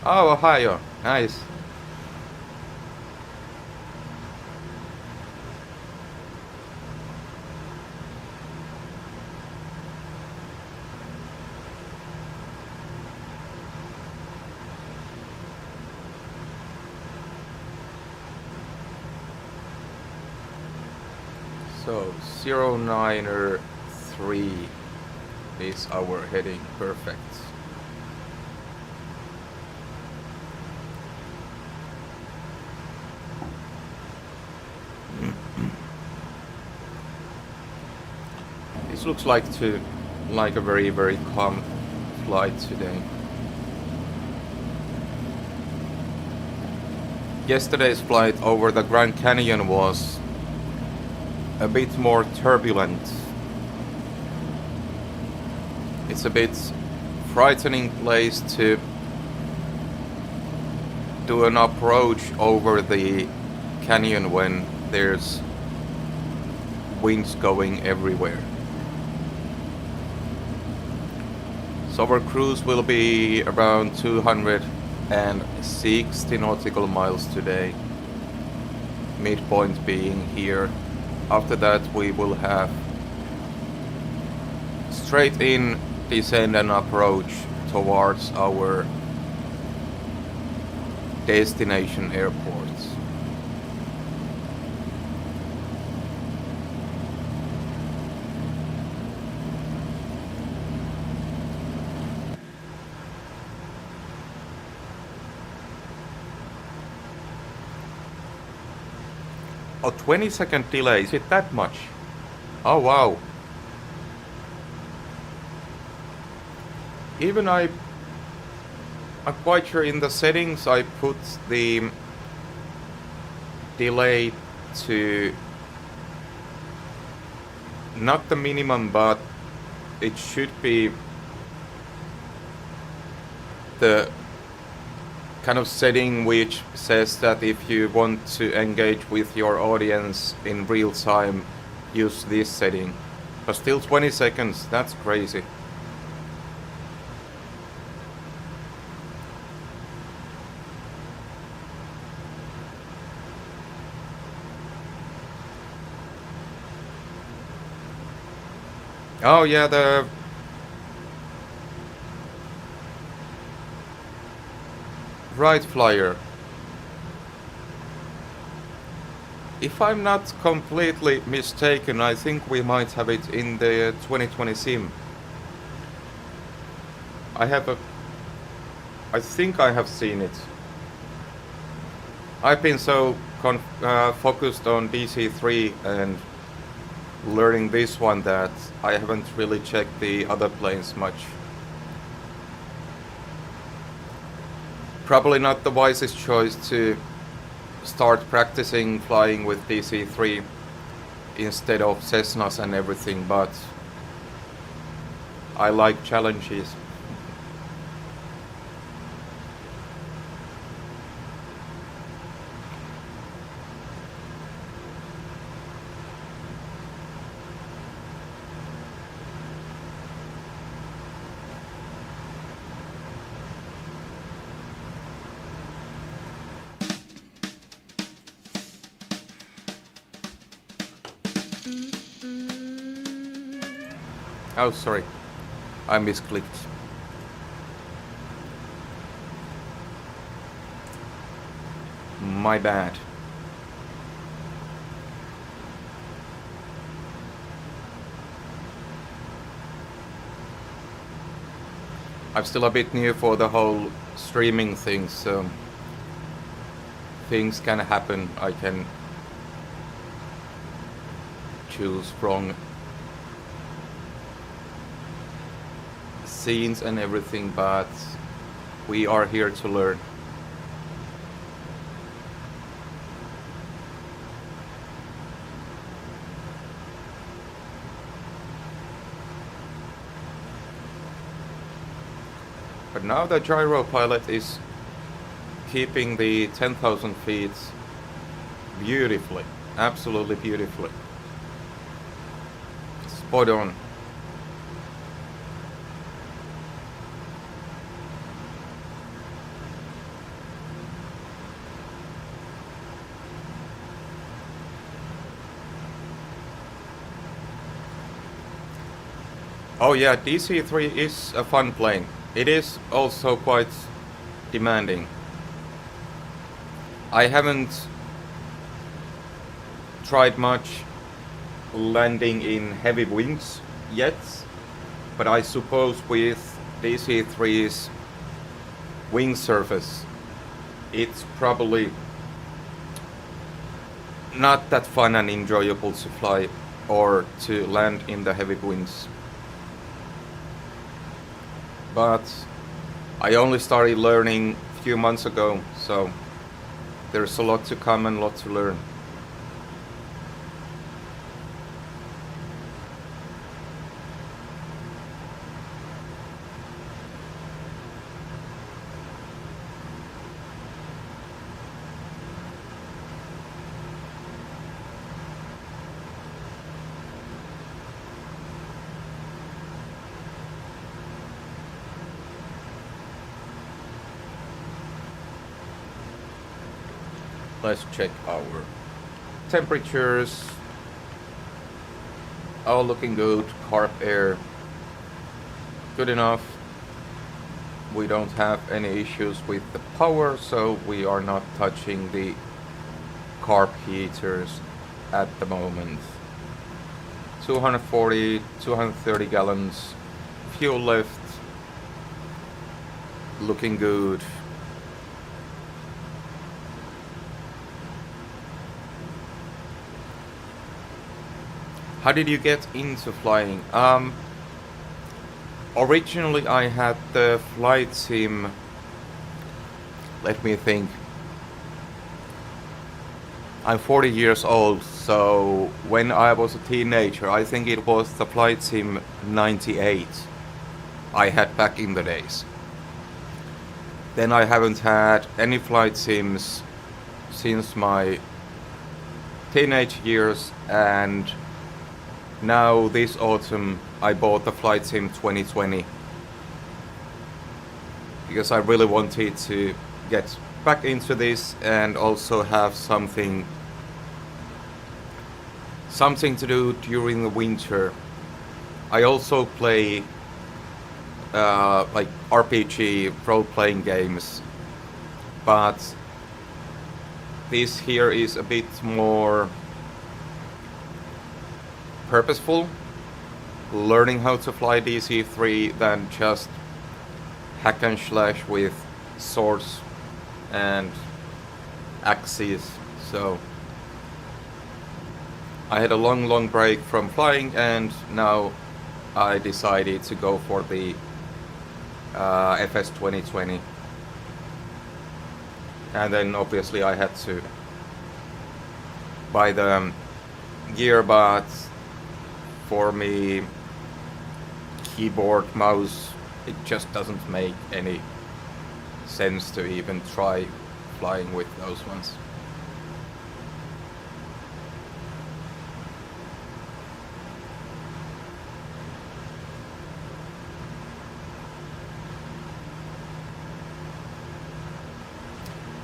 Oh, Ohio. Nice. So 093 is our heading. Perfect. This looks like a very calm flight today. Yesterday's flight over the Grand Canyon was a bit more turbulent. It's a bit frightening place to do an approach over the canyon when there's winds going everywhere. So our cruise will be around 260 nautical miles today, midpoint being here. After that we will have straight in descend and approach towards our destination airports. A 20-second delay, is it that much? Oh wow. Even I'm quite sure in the settings I put the delay to not the minimum, but it should be the kind of setting which says that if you want to engage with your audience in real time, use this setting. But still 20 seconds, that's crazy. Oh yeah, the Wright Flyer. If I'm not completely mistaken, I think we might have it in the 2020 sim. I think I have seen it. I've been so focused on DC-3 and learning this one that I haven't really checked the other planes much. Probably not the wisest choice to start practicing flying with DC-3 instead of Cessnas and everything, but I like challenges. Oh, sorry. I misclicked. My bad. I'm still a bit new for the whole streaming thing, so things can happen. I can choose wrong scenes and everything, but we are here to learn. But now the gyro pilot is keeping the 10,000 feet beautifully, absolutely beautifully. Spot on. Oh yeah, DC-3 is a fun plane. It is also quite demanding. I haven't tried much landing in heavy winds yet, but I suppose with DC-3's wing surface, it's probably not that fun and enjoyable to fly or to land in the heavy winds. But I only started learning a few months ago, so there's a lot to come and a lot to learn. Let's check our temperatures. All looking good. Carb air good enough. We don't have any issues with the power, so we are not touching the carb heaters at the moment. 240, 230 gallons fuel left. Looking good. How did you get into flying? Originally I had the flight sim. Let me think. I'm 40 years old, so when I was a teenager, I think it was the flight sim 98 I had back in the days. Then I haven't had any flight sims since my teenage years, and now this autumn I bought the Flight Sim 2020 because I really wanted to get back into this and also have something to do during the winter. I also play like RPG role-playing games, but this here is a bit more purposeful, learning how to fly DC-3 than just hack and slash with swords and axes. So I had a long break from flying, and now I decided to go for the FS 2020. And then obviously I had to buy the gear, but for me, keyboard, mouse, it just doesn't make any sense to even try flying with those ones.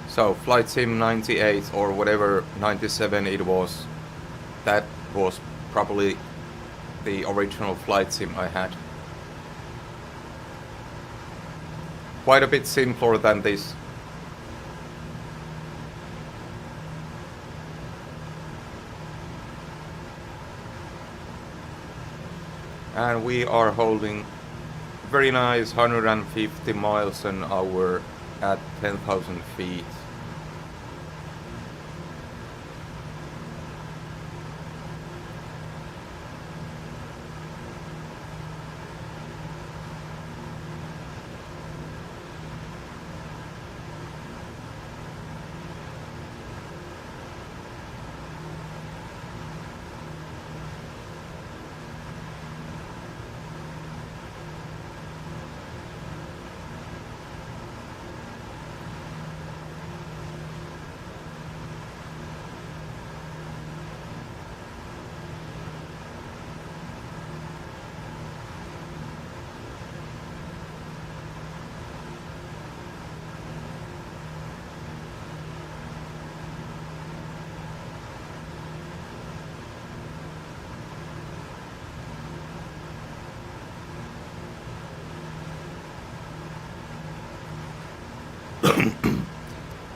So Flight Sim 98 or whatever 97 it was, that was probably the original flight sim I had. Quite a bit simpler than this. And we are holding very nice 150 miles an hour at 10,000 feet.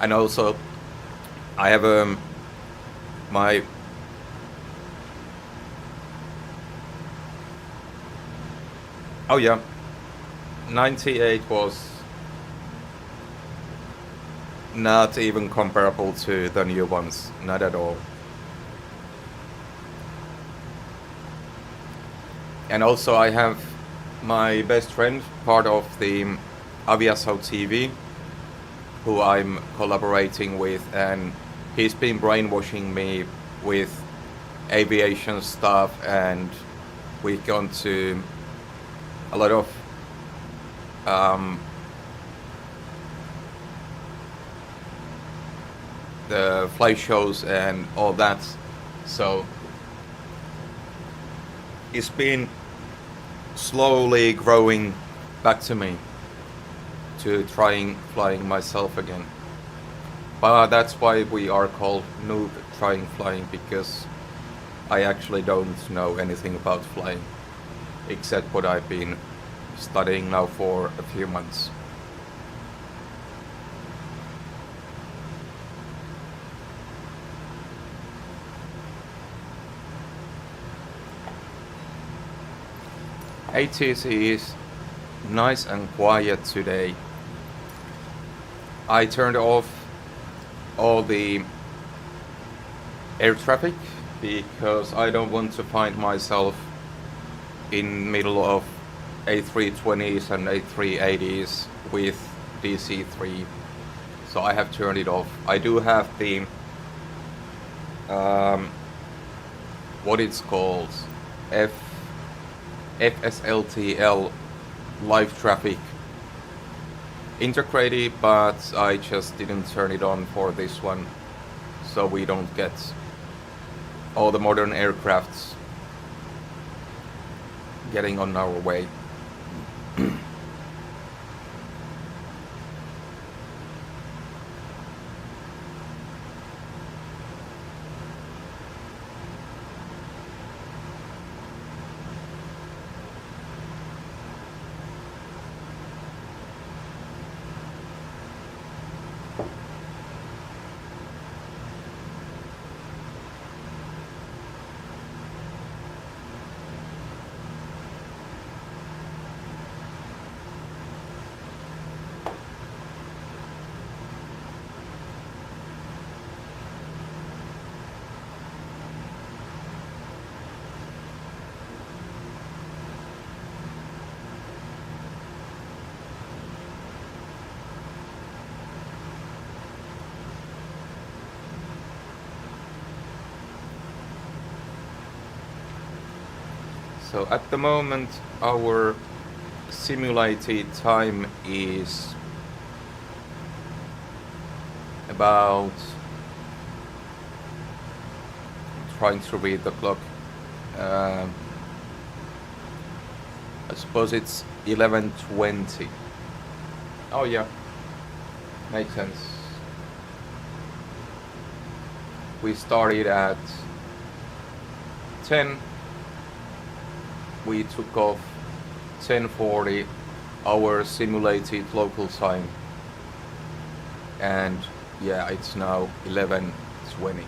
And also, I have my oh yeah, 98 was not even comparable to the new ones, not at all. And also, I have my best friend, part of the Aviation TV, who I'm collaborating with, and he's been brainwashing me with aviation stuff, and we've gone to a lot of the flight shows and all that. So it's been slowly growing back to me, to trying flying myself again. But that's why we are called noob trying flying, because I actually don't know anything about flying except what I've been studying now for a few months. ATC is nice and quiet today. I turned off all the air traffic because I don't want to find myself in middle of A320s and A380s with DC-3. So I have turned it off. I do have the what it's called, FSLTL live traffic integrated, but I just didn't turn it on for this one, so we don't get all the modern aircrafts getting on our way. So at the moment our simulated time is about, I'm trying to read the clock, I suppose it's 11:20. Oh yeah, makes sense. We started at 10 we took off 10:40 our simulated local time, and yeah, it's now 11:20.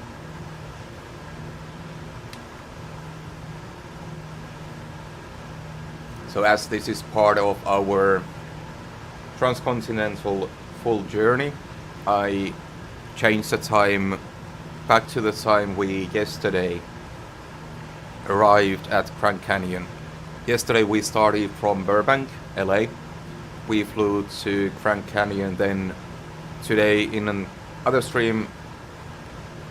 So as this is part of our Transcontinental full journey, I changed the time back to the time we yesterday arrived at Grand Canyon. Yesterday we started from Burbank, LA. We flew to Grand Canyon, then today in another stream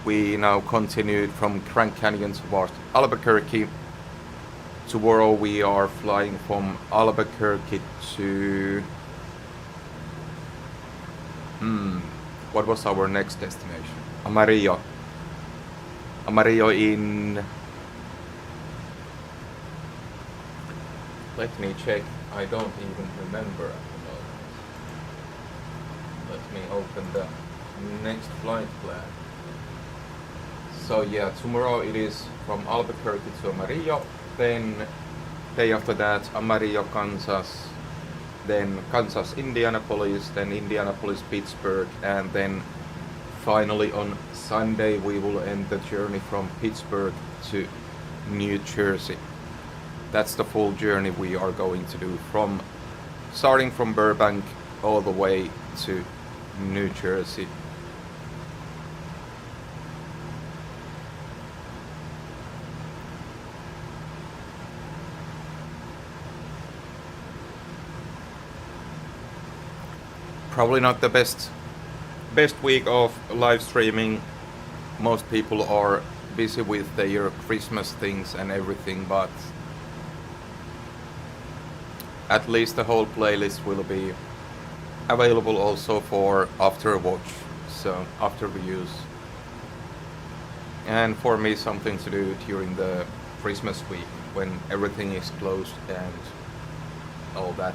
we now continued from Grand Canyon towards Albuquerque. Tomorrow we are flying from Albuquerque to... what was our next destination? Amarillo. Amarillo in... Let me check. I don't even remember at the moment. Let me open the next flight plan. So yeah, tomorrow it is from Albuquerque to Amarillo. Then day after that, Amarillo, Kansas. Then Kansas, Indianapolis. Then Indianapolis, Pittsburgh. And then finally on Sunday we will end the journey from Pittsburgh to New Jersey. That's the full journey we are going to do, from starting from Burbank all the way to New Jersey. Probably not the best week of live streaming. Most people are busy with their Christmas things and everything, but at least the whole playlist will be available also for after watch, so after reviews. And for me, something to do during the Christmas week when everything is closed and all that.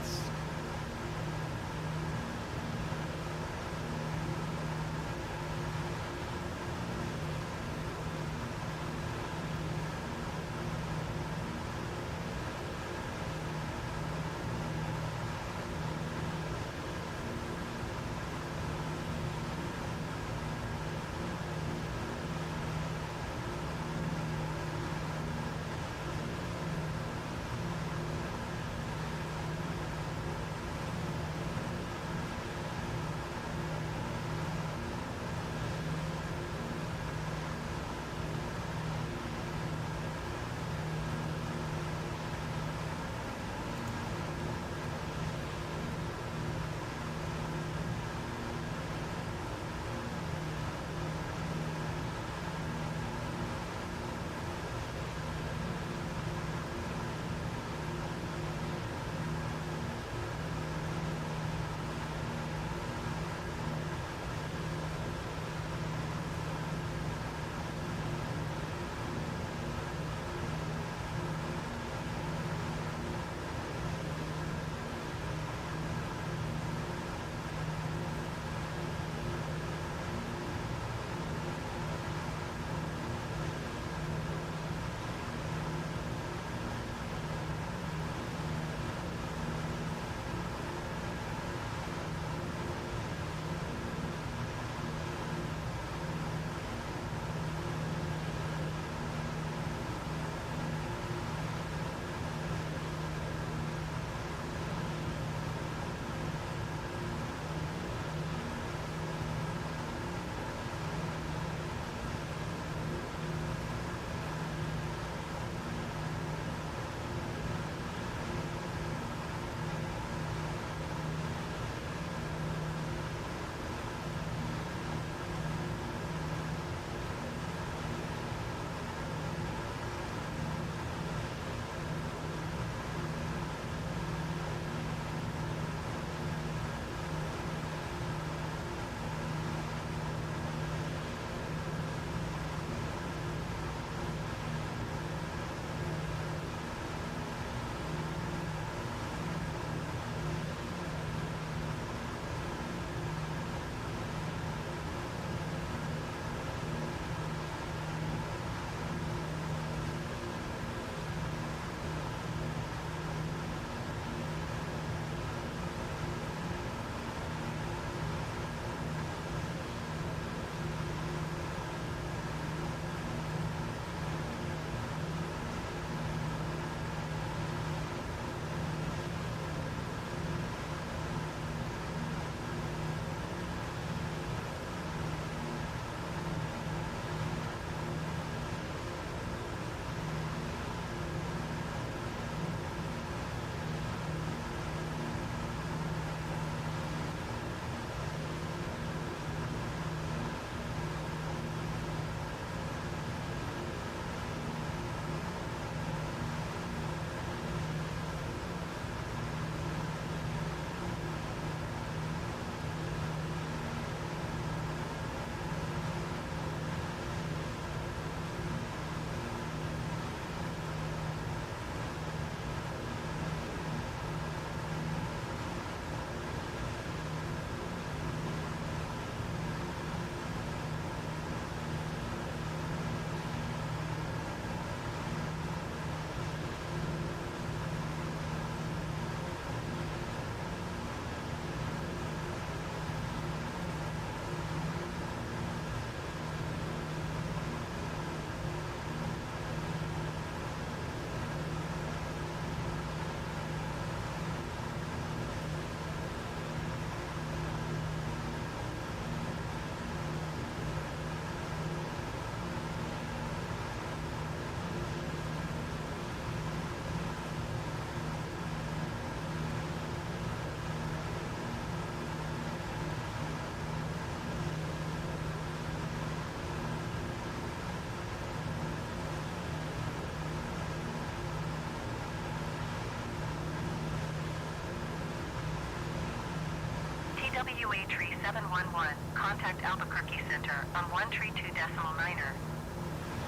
TWA tree 711, contact Albuquerque Center on 132.9er.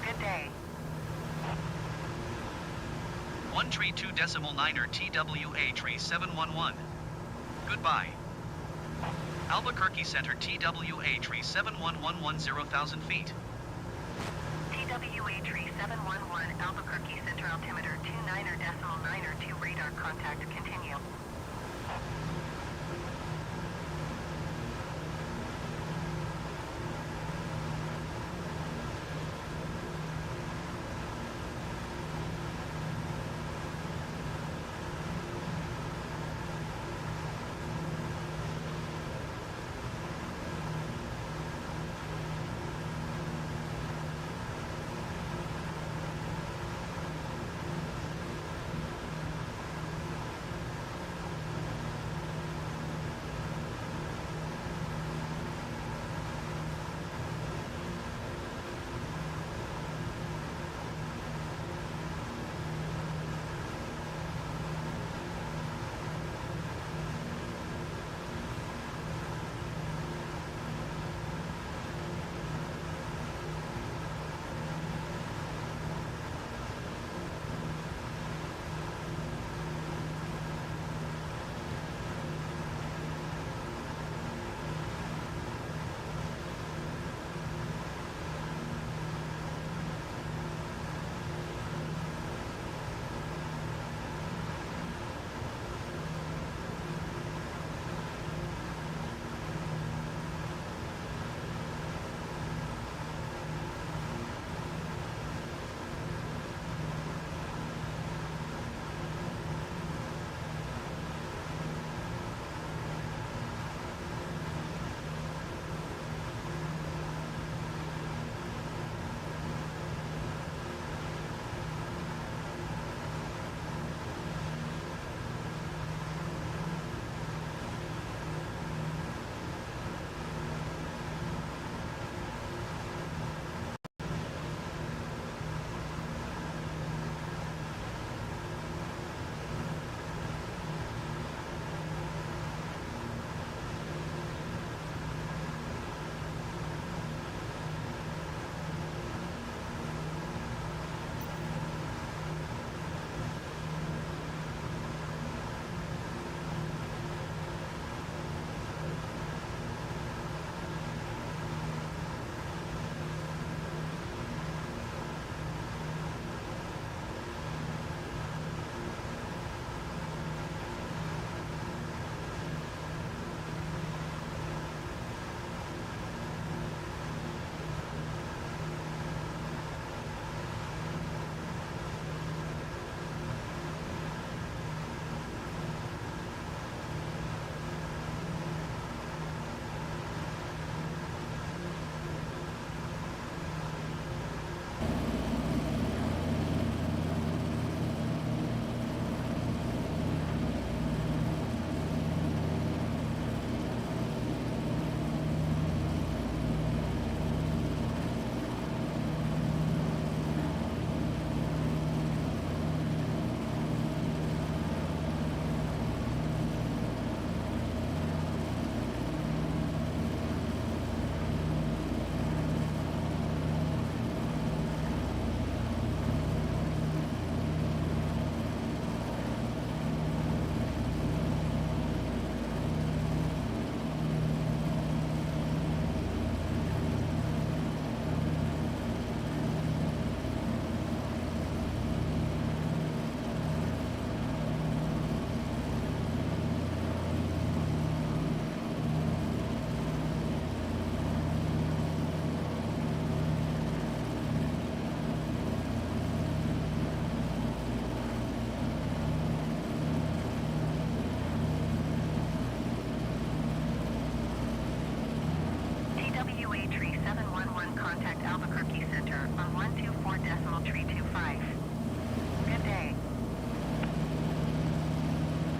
Good day. 132.9er TWA tree 711. Goodbye. Albuquerque Center TWA tree 711 10,000 feet. TWA tree 711, Albuquerque Center altimeter 29er.9er to radar contact. Continue.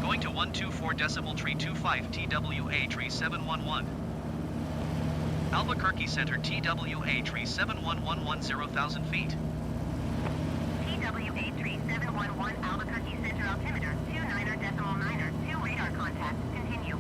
Going to 124 decimal tree 25 TWA tree 711. Albuquerque Center TWA tree 711 10,000 feet. TWA tree 711 Albuquerque Center altimeter 29er decimal 9er 2 radar contact. Continue.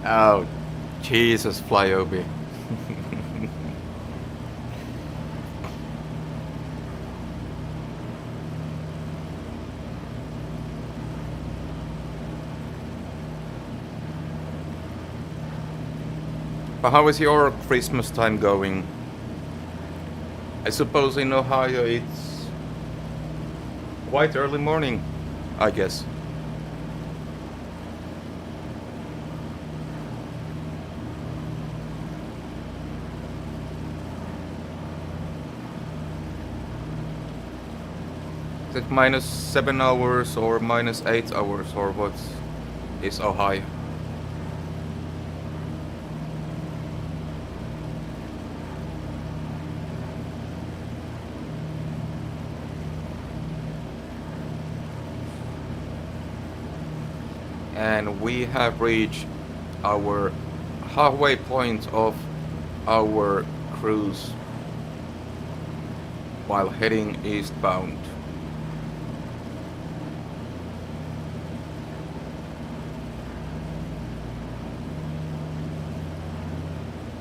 Oh, Jesus, Flyoby. But how is your Christmas time going? I suppose in Ohio it's quite early morning, I guess. Is it -7 hours or -8 hours or what is Ohio? And we have reached our halfway point of our cruise while heading eastbound.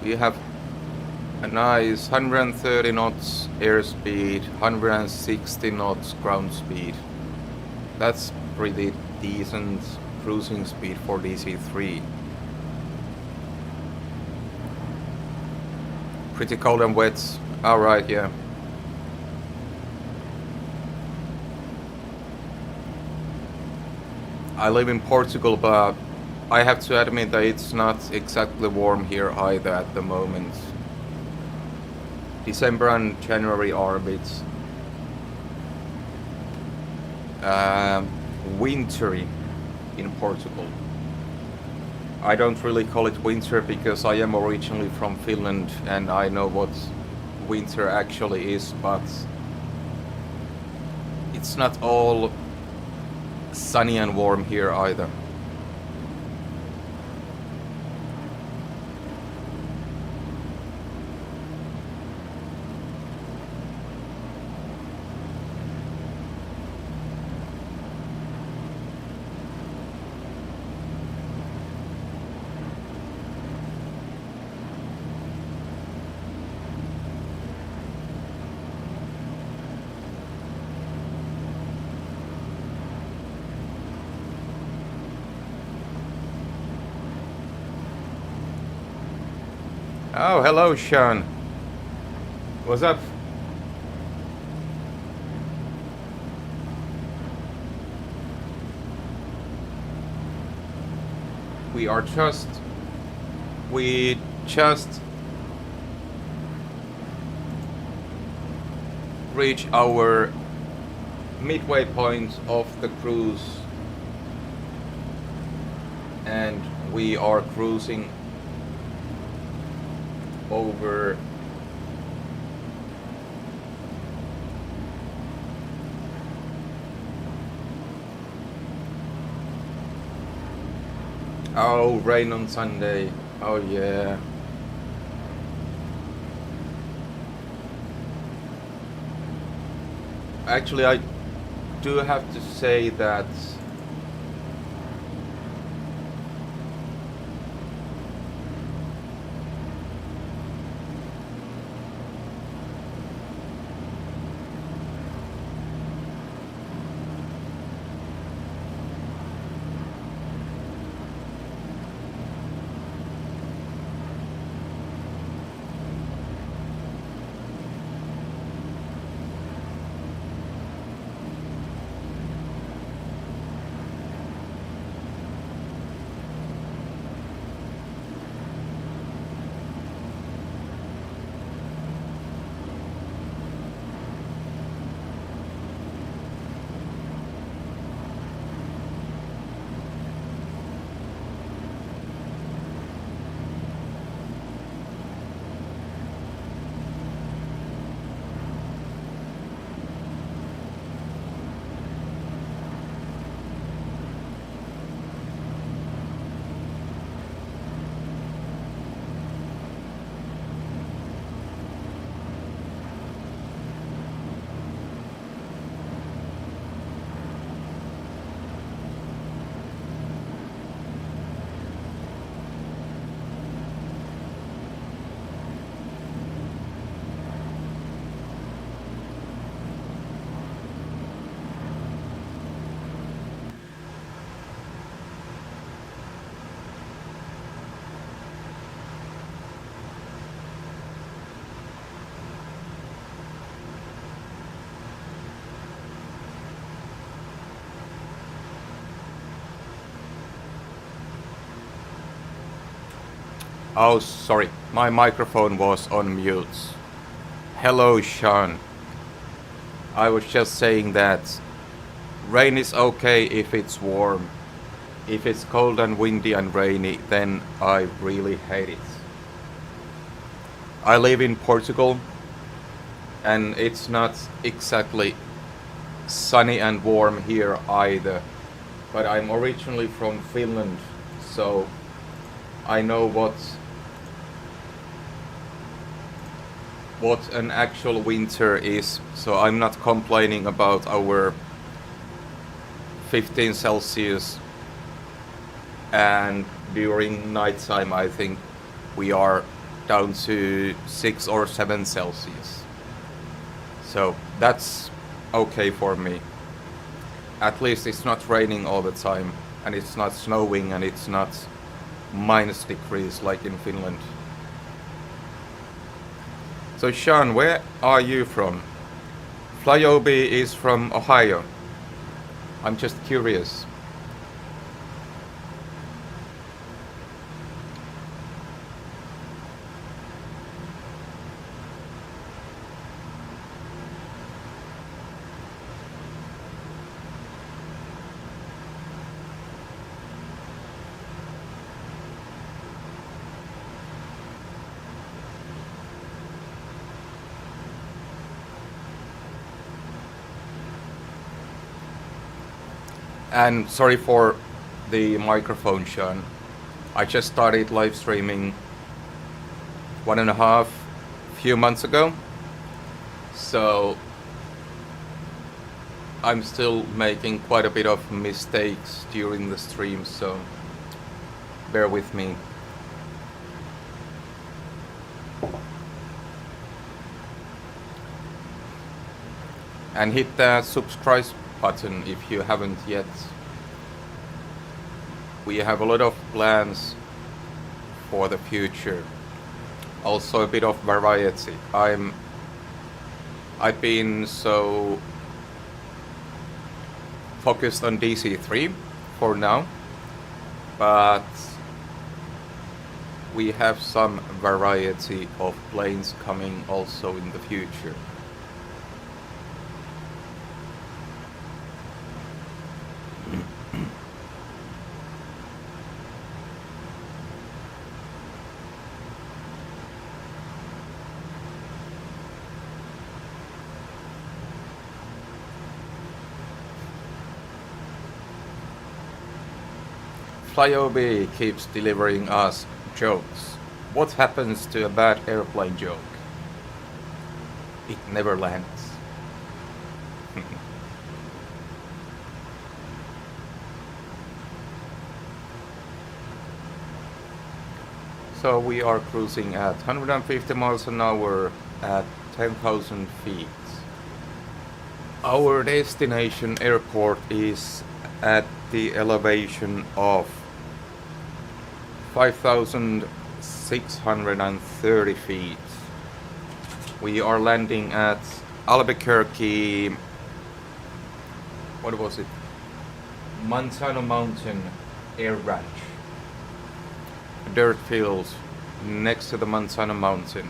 We have a nice 130 knots airspeed, 160 knots ground speed. That's pretty decent cruising speed for DC-3. Pretty cold and wet. Alright, yeah. I live in Portugal, but I have to admit that it's not exactly warm here either at the moment. December and January are a bit wintry in Portugal. I don't really call it winter because I am originally from Finland and I know what winter actually is, but it's not all sunny and warm here either. Oh, hello, Sean. What's up? We just reach our midway point of the cruise and we are cruising over oh, rain on Sunday. Oh yeah. Actually, I do have to say that Oh, sorry, my microphone was on mute. Hello, Sean. I was just saying that rain is okay if it's warm. If it's cold and windy and rainy, then I really hate it. I live in Portugal, and it's not exactly sunny and warm here either. But I'm originally from Finland, so I know what an actual winter is. So I'm not complaining about our 15 Celsius, and during nighttime I think we are down to 6 or 7 Celsius. So that's okay for me. At least it's not raining all the time, and it's not snowing, and it's not minus degrees like in Finland. So Sean, where are you from? Flyobi is from Ohio. I'm just curious. And sorry for the microphone, Sean. I just started live streaming 1.5 few months ago. So I'm still making quite a bit of mistakes during the stream, so bear with me. And hit the subscribe button if you haven't yet. We have a lot of plans for the future. Also a bit of variety. I've been so focused on DC-3 for now, but we have some variety of planes coming also in the future. Flyobi keeps delivering us jokes. What happens to a bad airplane joke? It never lands. So we are cruising at 150 miles an hour at 10,000 feet. Our destination airport is at the elevation of 5,630 feet. We are landing at Albuquerque, what was it? Montano Mountain Air Ranch. Dirt fields next to the Montano Mountain.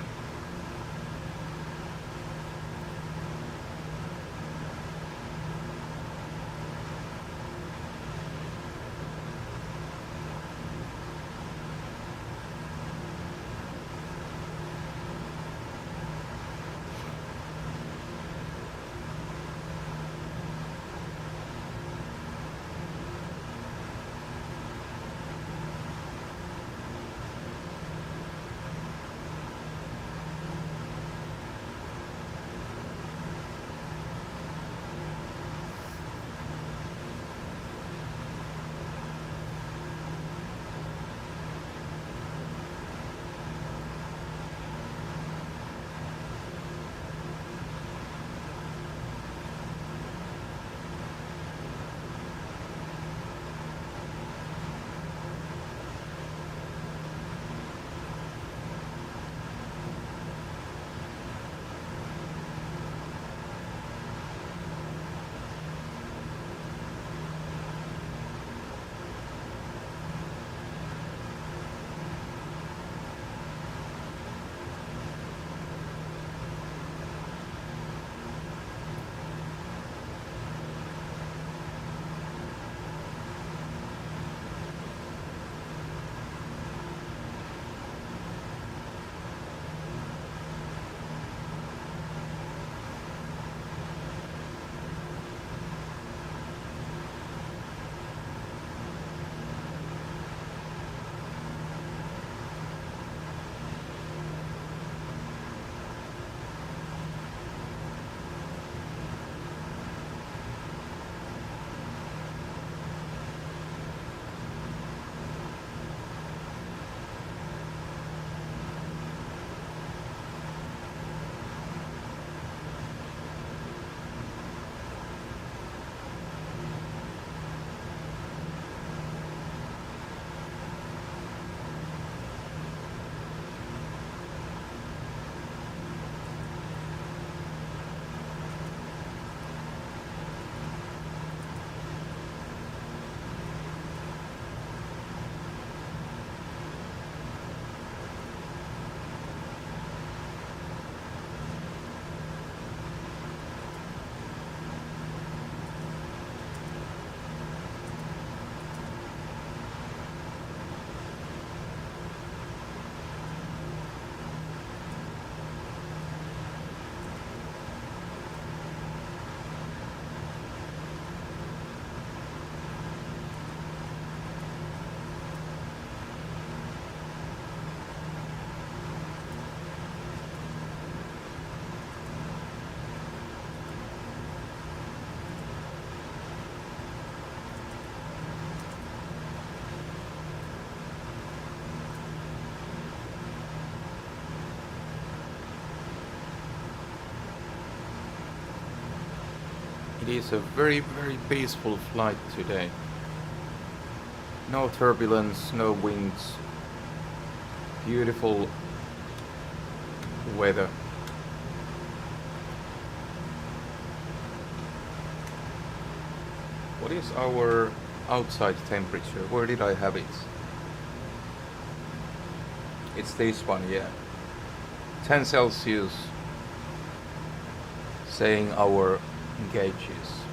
It is a very, very peaceful flight today. No turbulence, no winds. Beautiful weather. What is our outside temperature? Where did I have it? It's this one, yeah. 10 Celsius, saying our gauges.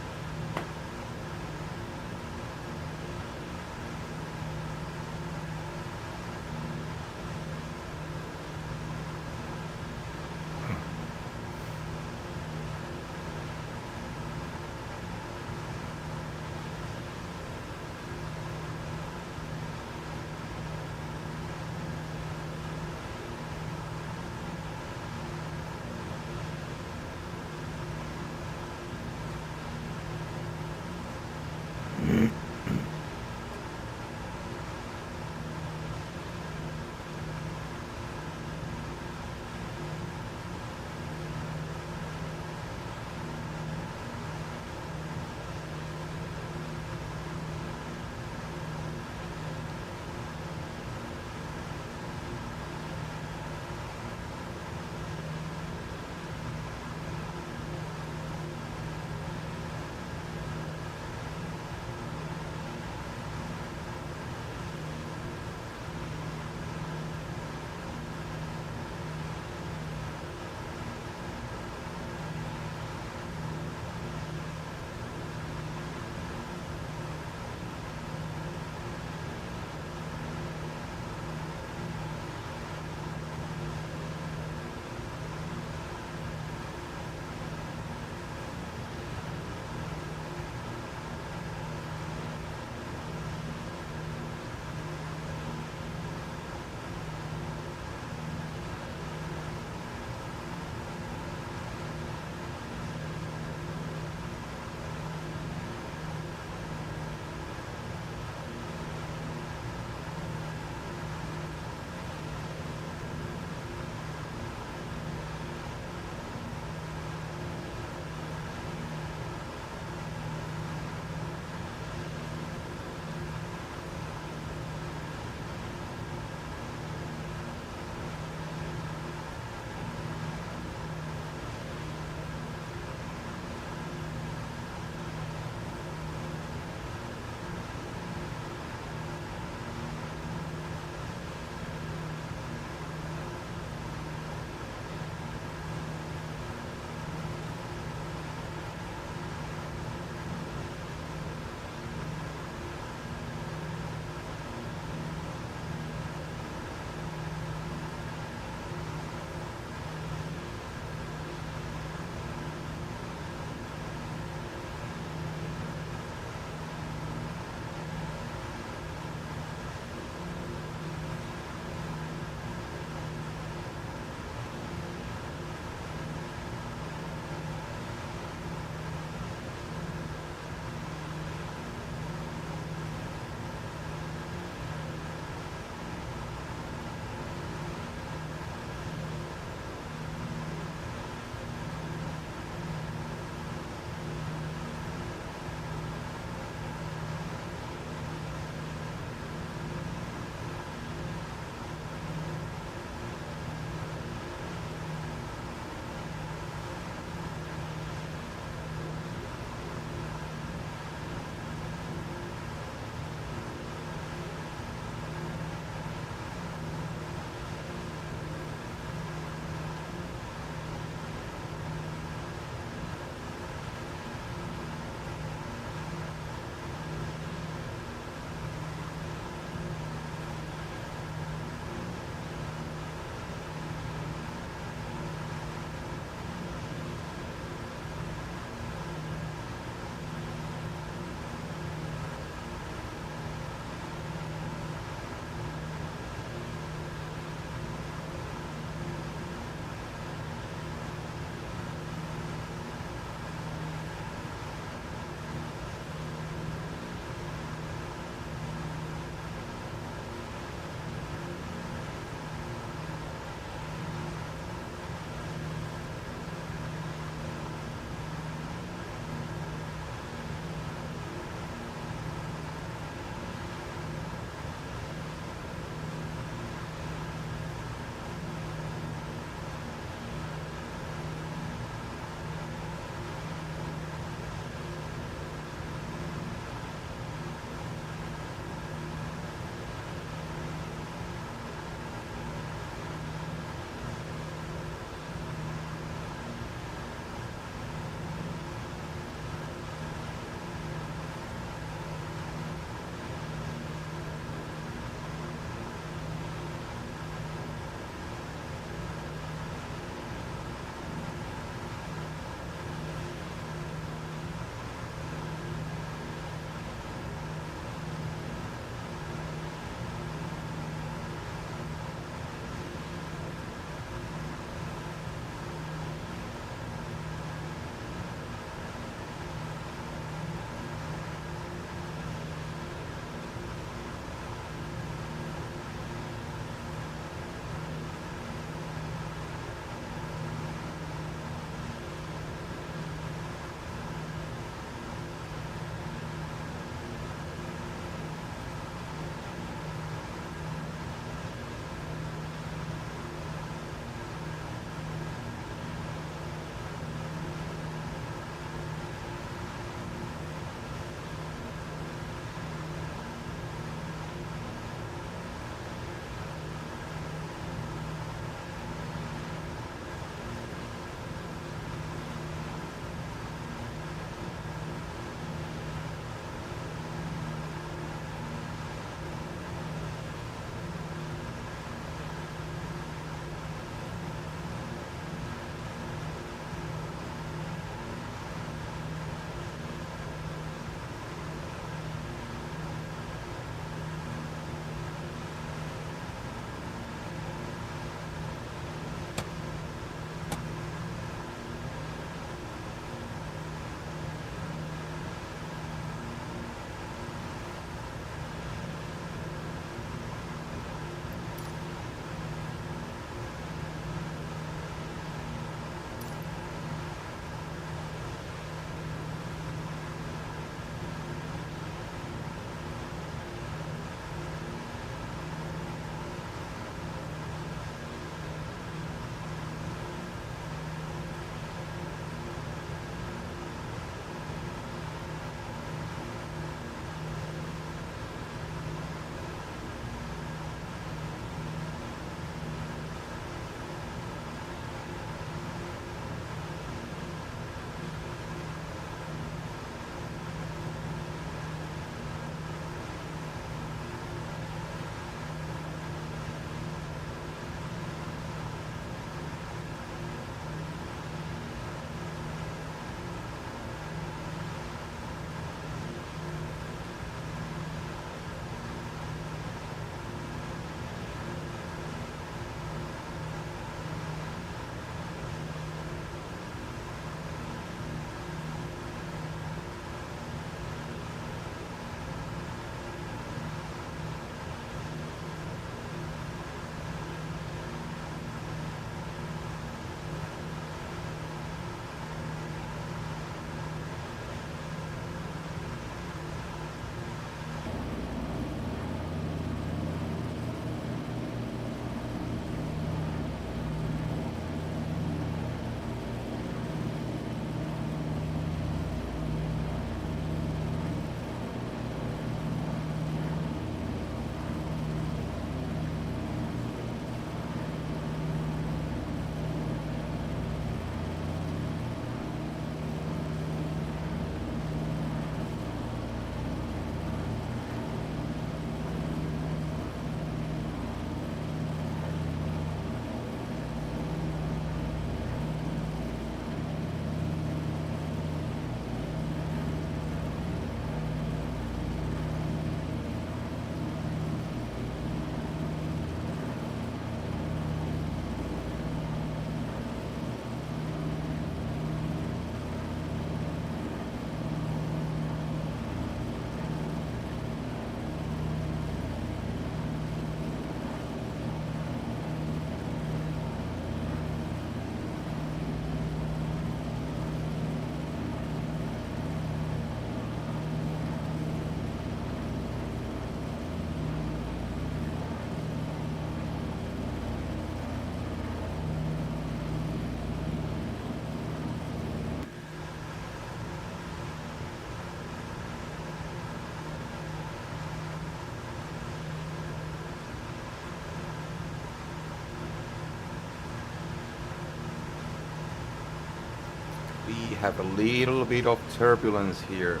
We have a little bit of turbulence here.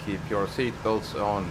Keep your seatbelts on.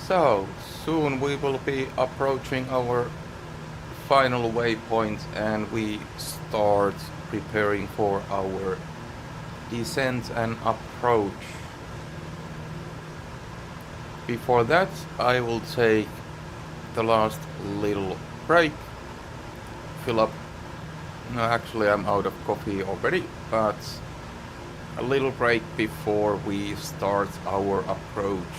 So, soon we will be approaching our final waypoint and we start preparing for our descent and approach. Before that, I will take the last little break. Fill up. No, actually, I'm out of coffee already, but a little break before we start our approach.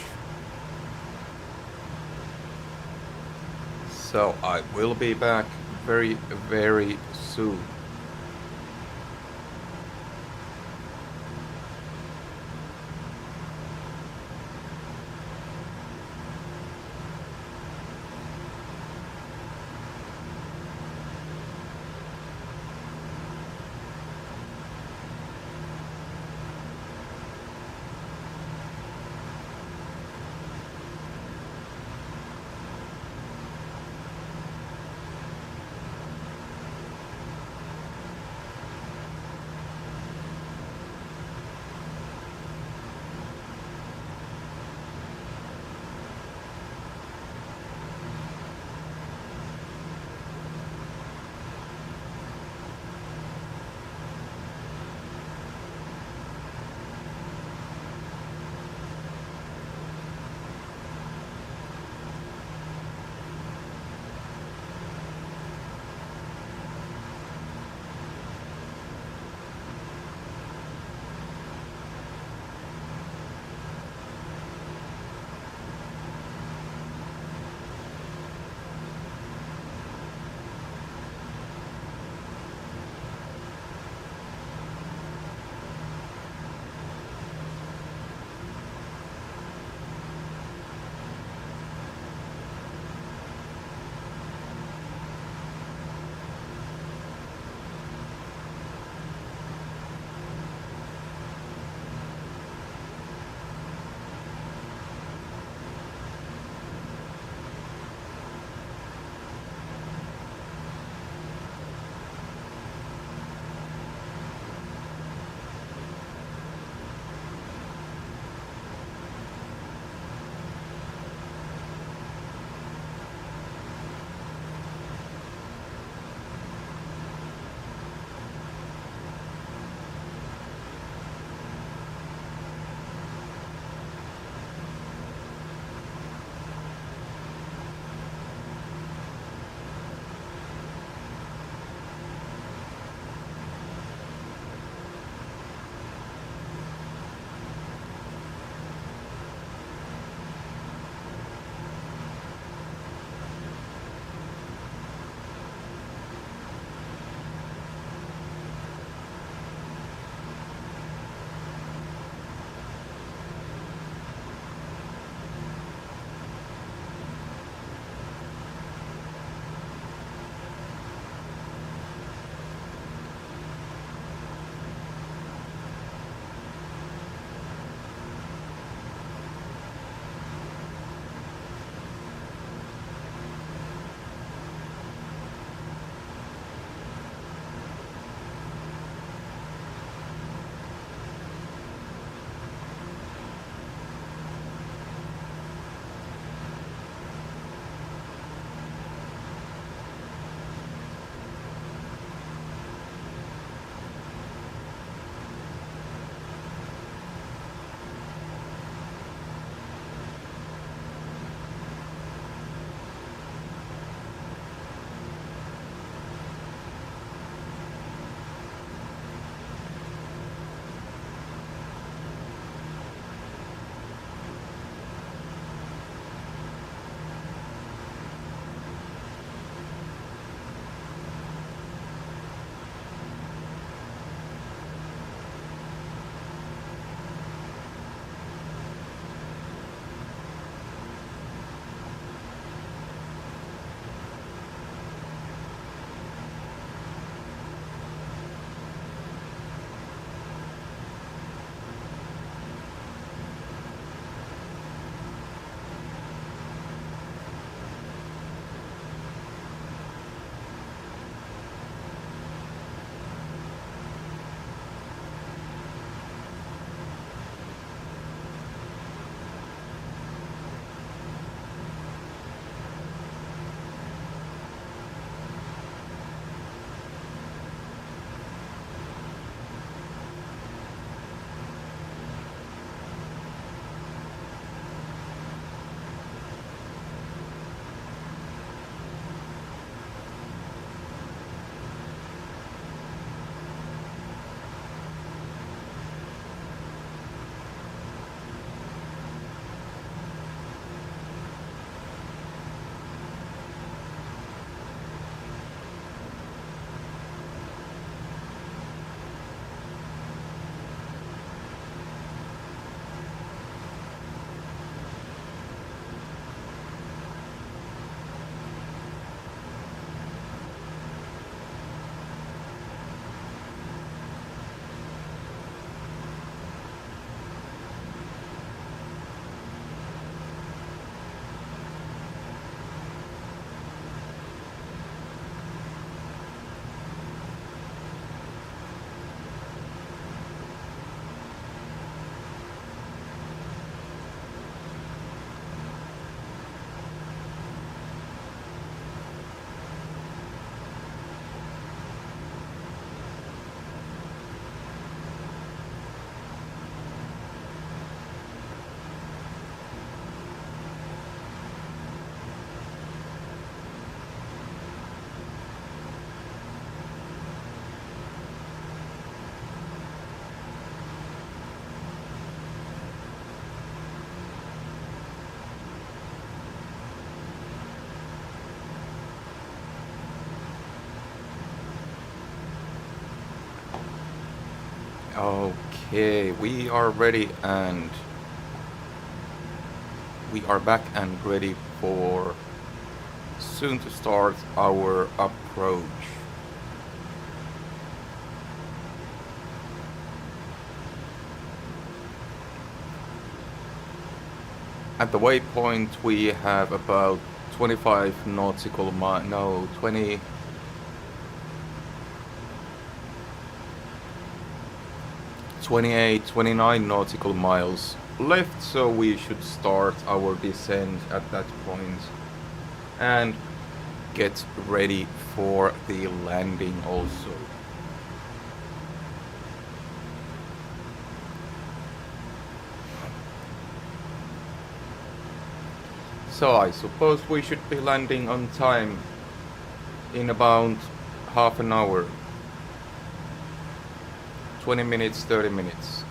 So I will be back very, very soon. Okay, we are ready and we are back and ready for soon to start our approach. At the waypoint we have about 25 nautical miles, no, 20, 28, 29 nautical miles left, so we should start our descent at that point and get ready for the landing also. So I suppose we should be landing on time in about half an hour. 20 minutes, 30 minutes.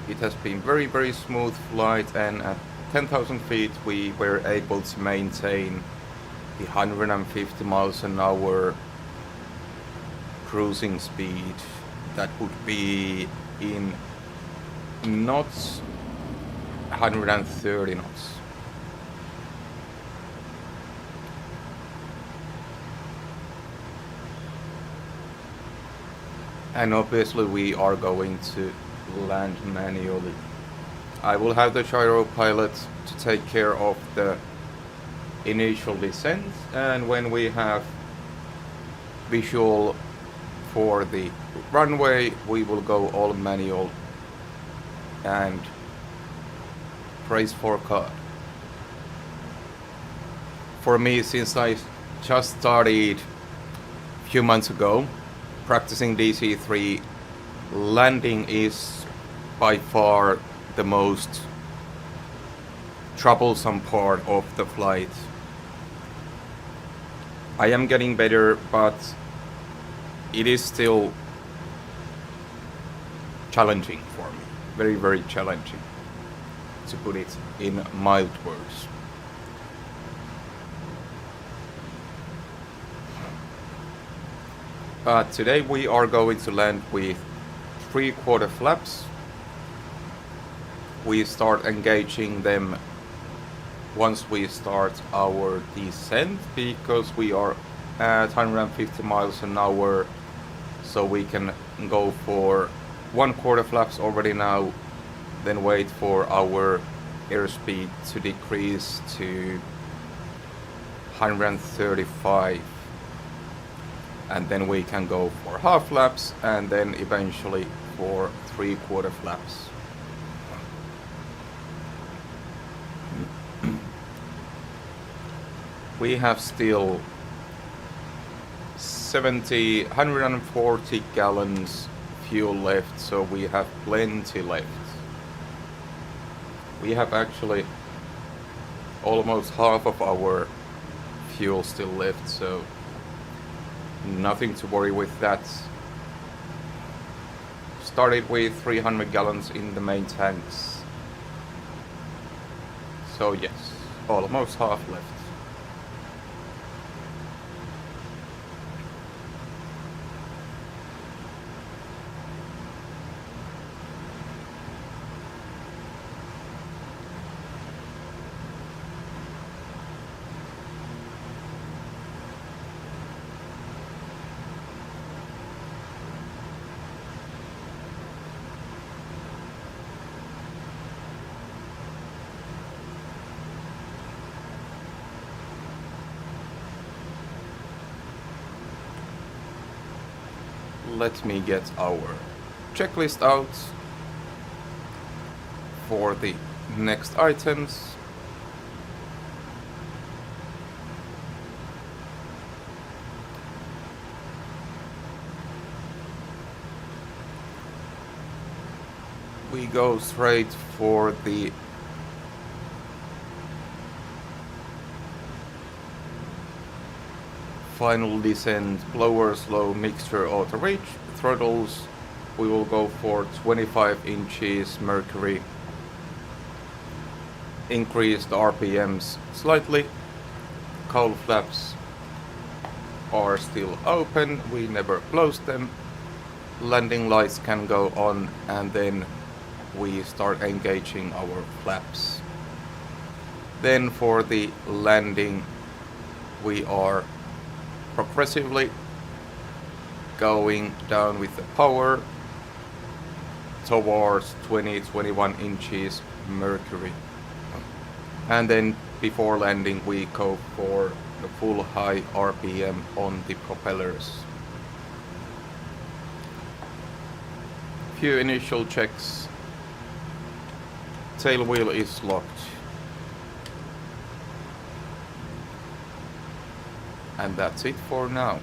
It has been very smooth flight, and at 10,000 feet we were able to maintain the 150 miles an hour cruising speed. That would be in knots, 130 knots. And obviously we are going to land manually. I will have the gyro pilot to take care of the initial descent, and when we have visual for the runway we will go all manual and brace for card. For me, since I just started a few months ago practicing DC-3, landing is by far the most troublesome part of the flight. I am getting better, but it is still challenging for me. Very challenging, to put it in mild words. But today we are going to land with 3/4 flaps. We start engaging them once we start our descent, because we are at 150 miles an hour, so we can go for 1/4 flaps already now, then wait for our airspeed to decrease to 135, and then we can go for half flaps and then eventually for 3/4 flaps. We have still 140 gallons fuel left, so we have plenty left. We have actually almost half of our fuel still left, so nothing to worry with that. Started with 300 gallons in the main tanks, so yes, almost half left. Let me get our checklist out for the next items. We go straight for the final descent, blowers low, mixture auto reach, throttles. We will go for 25 inches mercury. Increase the RPMs slightly. cowl flaps are still open, we never close them. Landing lights can go on, and then we start engaging our flaps. Then for the landing, we are progressively going down with the power towards 20-21 inches mercury. And then before landing we go for the full high RPM on the propellers. Few initial checks. Tail wheel is locked. And that's it for now.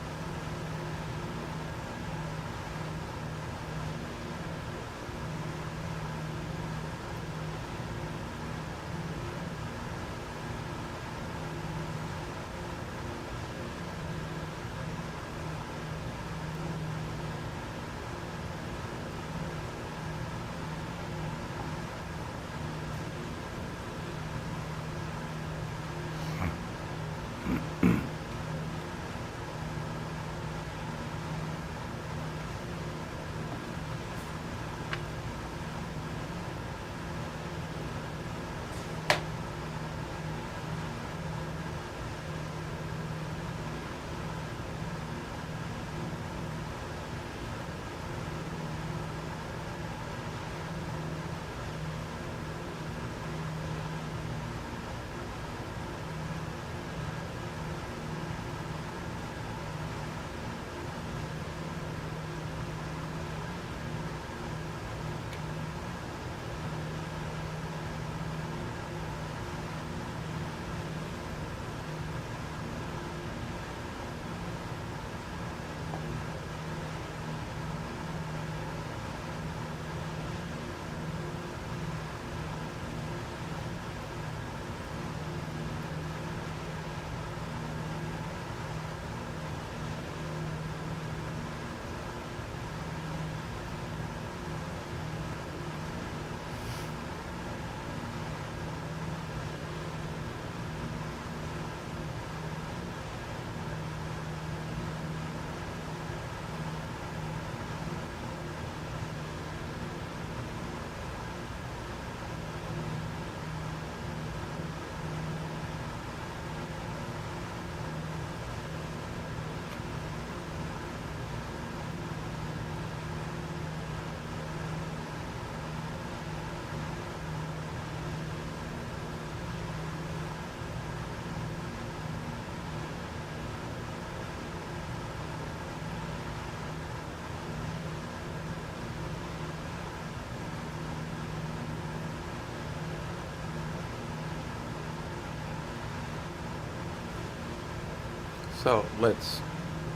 So let's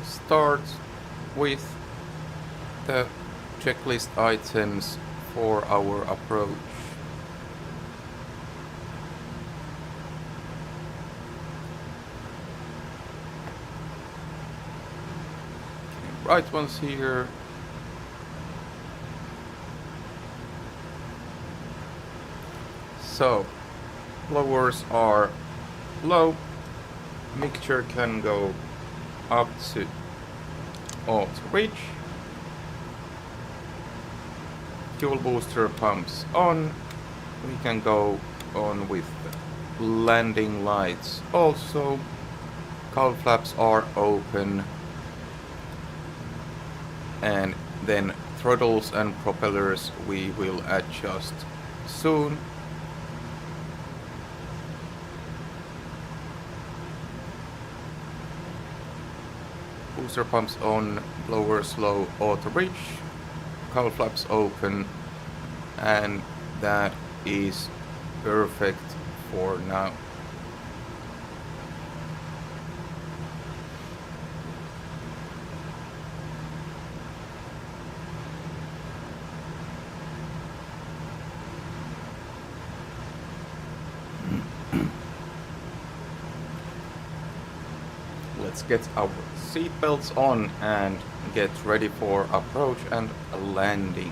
start with the checklist items for our approach. Right ones here. So blowers are low. Mixture can go up to auto reach. Fuel booster pumps on. We can go on with the landing lights also. Cowl flaps are open. And then throttles and propellers we will adjust soon. Booster pumps on, blowers low, auto reach, cowl flaps open, and that is perfect for now. Let's get our seatbelts on and get ready for approach and landing.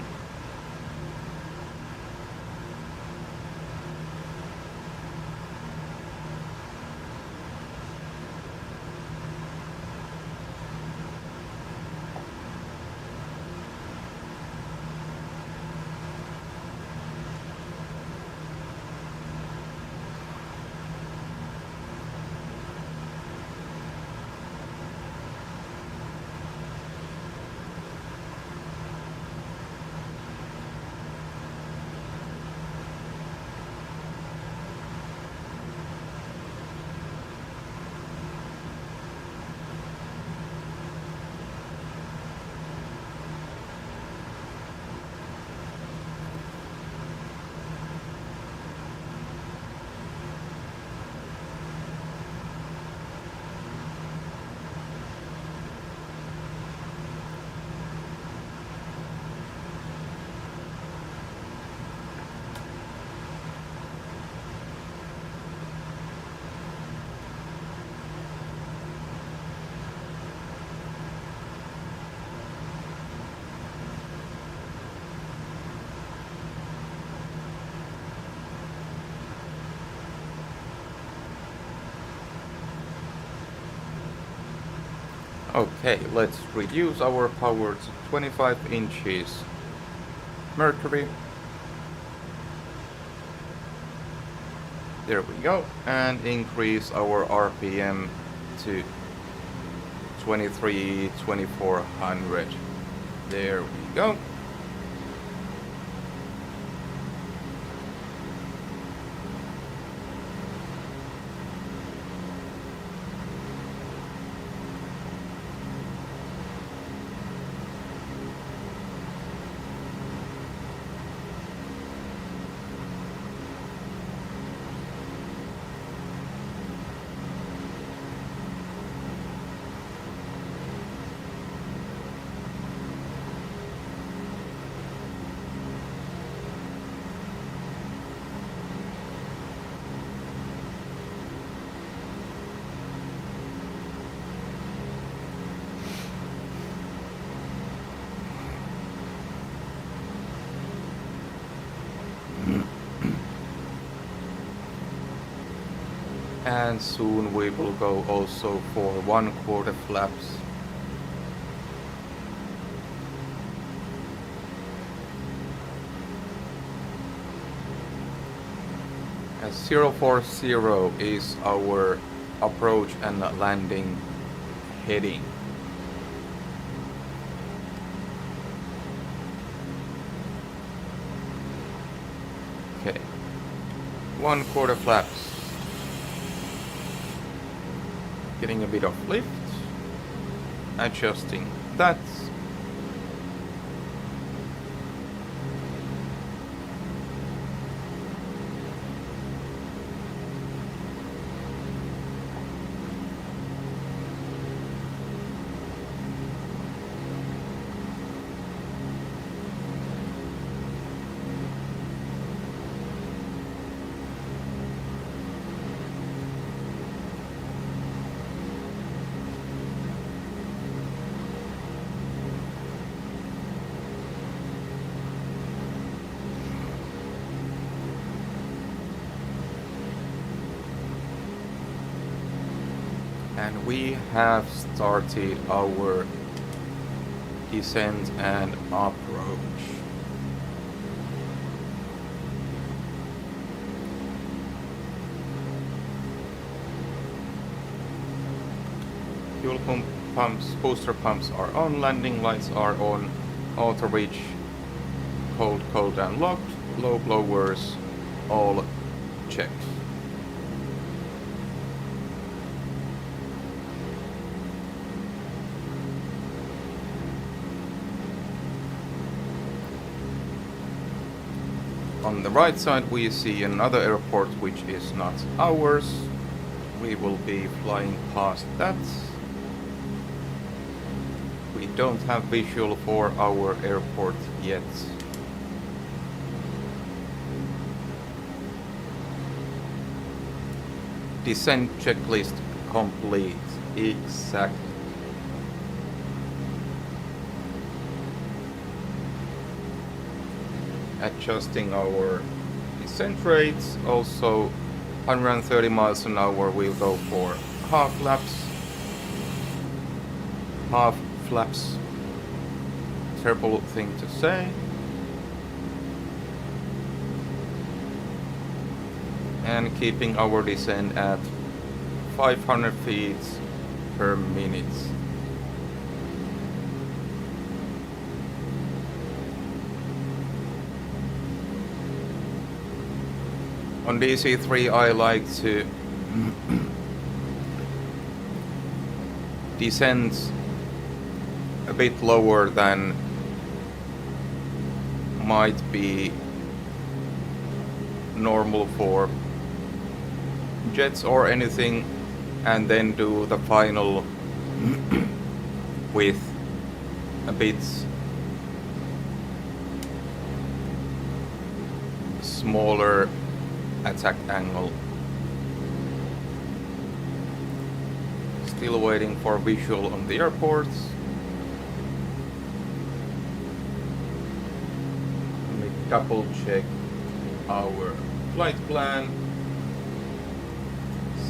Okay, let's reduce our power to 25 inches mercury. There we go. And increase our RPM to 2400. There we go. And soon we will go also for 1/4 flaps. As 040 is our approach and landing heading. Okay, 1/4 flaps. Getting a bit of lift, adjusting that. And we have started our descent and approach. Fuel pumps, booster pumps are on, landing lights are on, auto reach, cold and locked, low blowers all checked. On the right side we see another airport which is not ours. We will be flying past that. We don't have visual for our airport yet. Descent checklist complete. Exactly. Adjusting our descent rates, also 130 miles an hour we'll go for half flaps, terrible thing to say, and keeping our descent at 500 feet per minute. On DC-3 I like to descend a bit lower than might be normal for jets or anything, and then do the final with a bit smaller attack angle. Still waiting for visual on the airports. Let me double check our flight plan.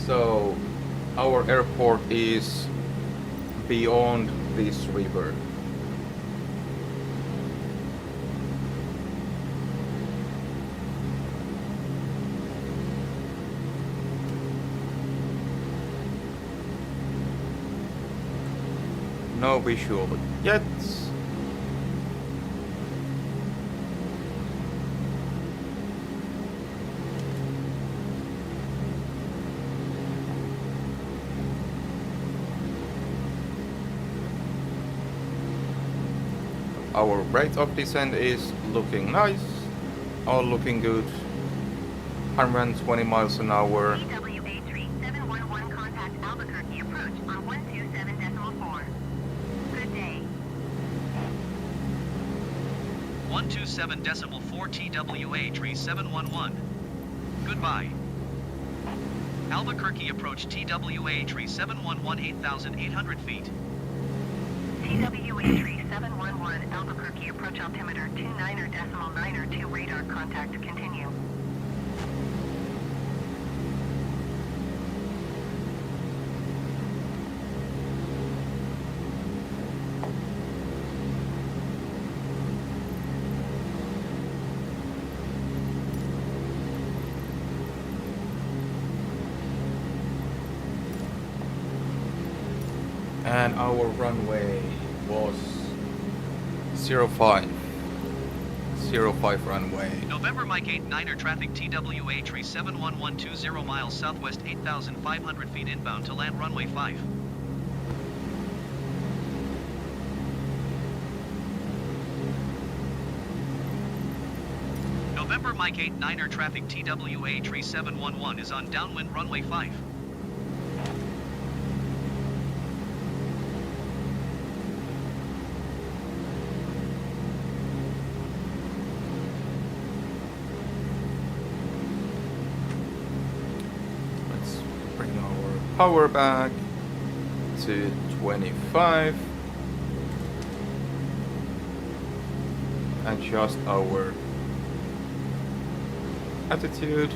So our airport is beyond this river. No visual yet. Our rate of descent is looking nice, all looking good. 120 miles an hour. TWA 3711, contact Albuquerque approach on 127.4. Good day. 127.4 TWA tree 711. Goodbye. Albuquerque approach TWA tree 711 8,800 feet. TWA 3711, Albuquerque approach altimeter 29.902, radar contact continue. And our runway was 05. 05 runway. November Mike 89er traffic TWA tree 71120 miles southwest 8,500 feet inbound to land runway 5. November Mike 89er traffic TWA tree 711 is on downwind runway 5. Let's bring our power back to 25. Adjust our attitude.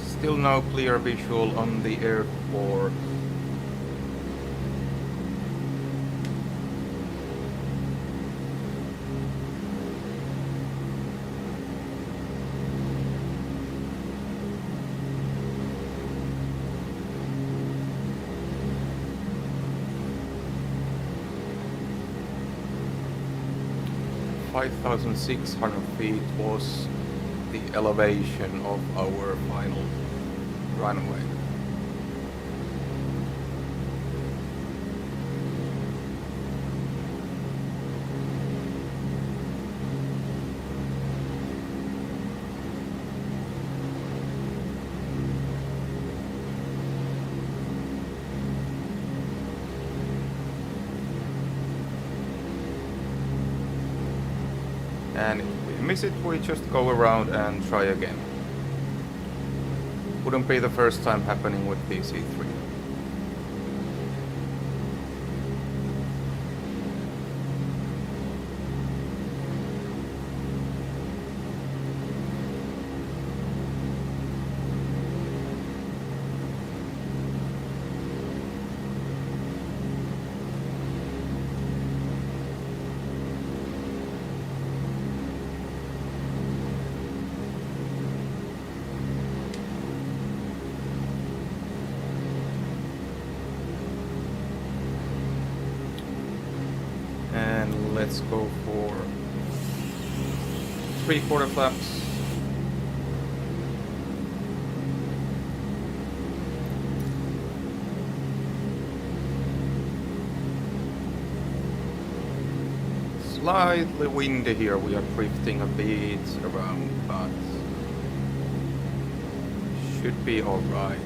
Still no clear visual on the airport. (5,600 feet) was the elevation of our final runway. And if we miss it, we just go around and try again. Wouldn't be the first time happening with DC-3. Let's go for 3/4 flaps. Slightly windy here, we are drifting a bit around, but should be alright.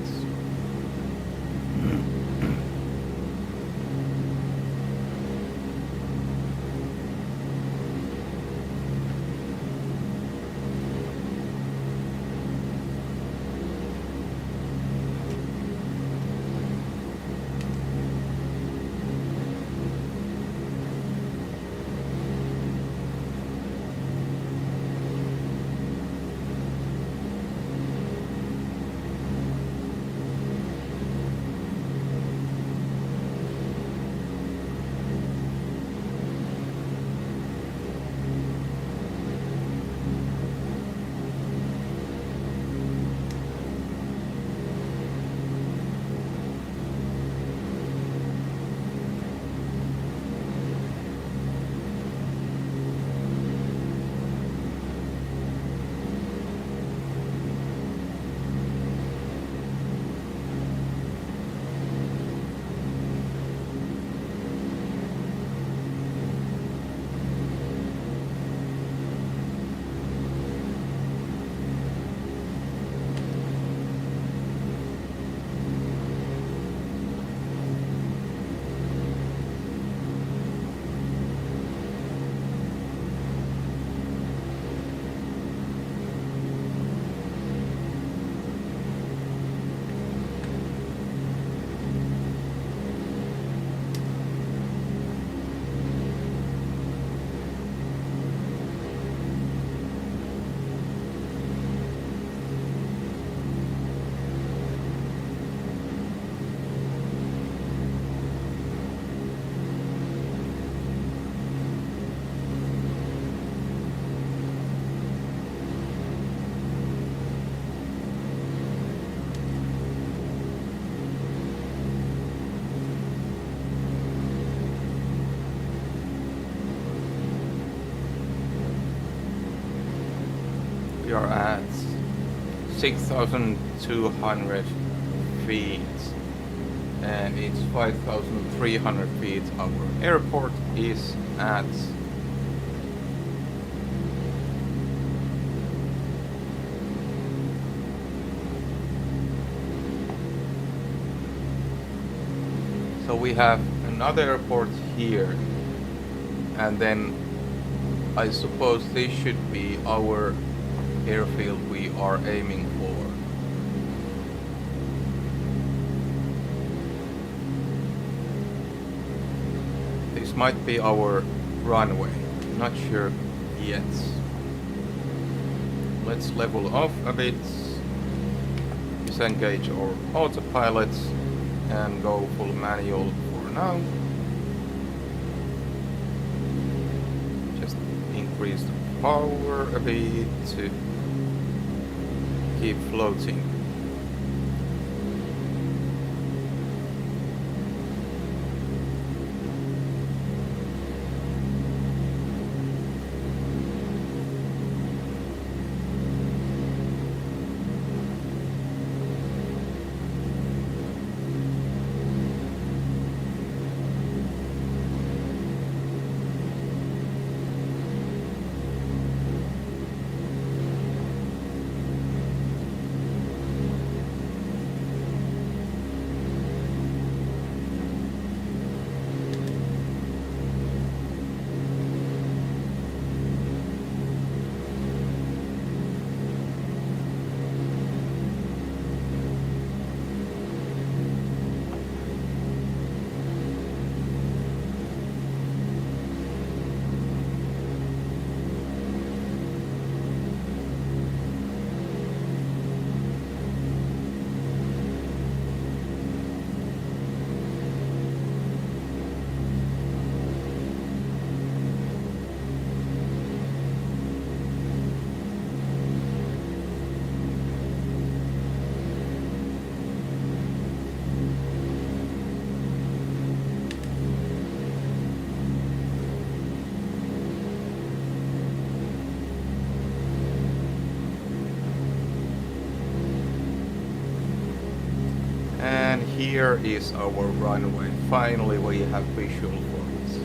6,200 feet and it's 5,300 feet. Our airport is at so we have another airport here, and then I suppose this should be our airfield we are aiming for. This might be our runway, not sure yet. Let's level off a bit, disengage our autopilot and go full manual for now. Just increase the power a bit to keep floating. And here is our runway. Finally we have visual for it.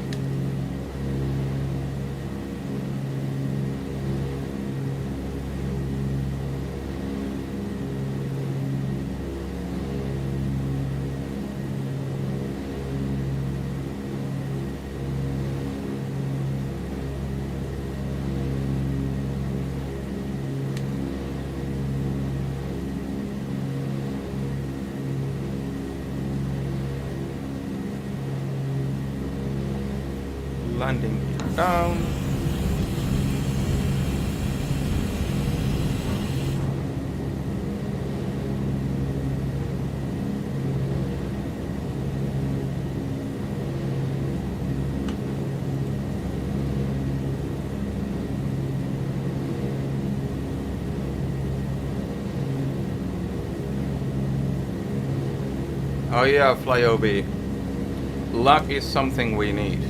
Landing gear down. Oh yeah, FlyOB. Luck is something we need.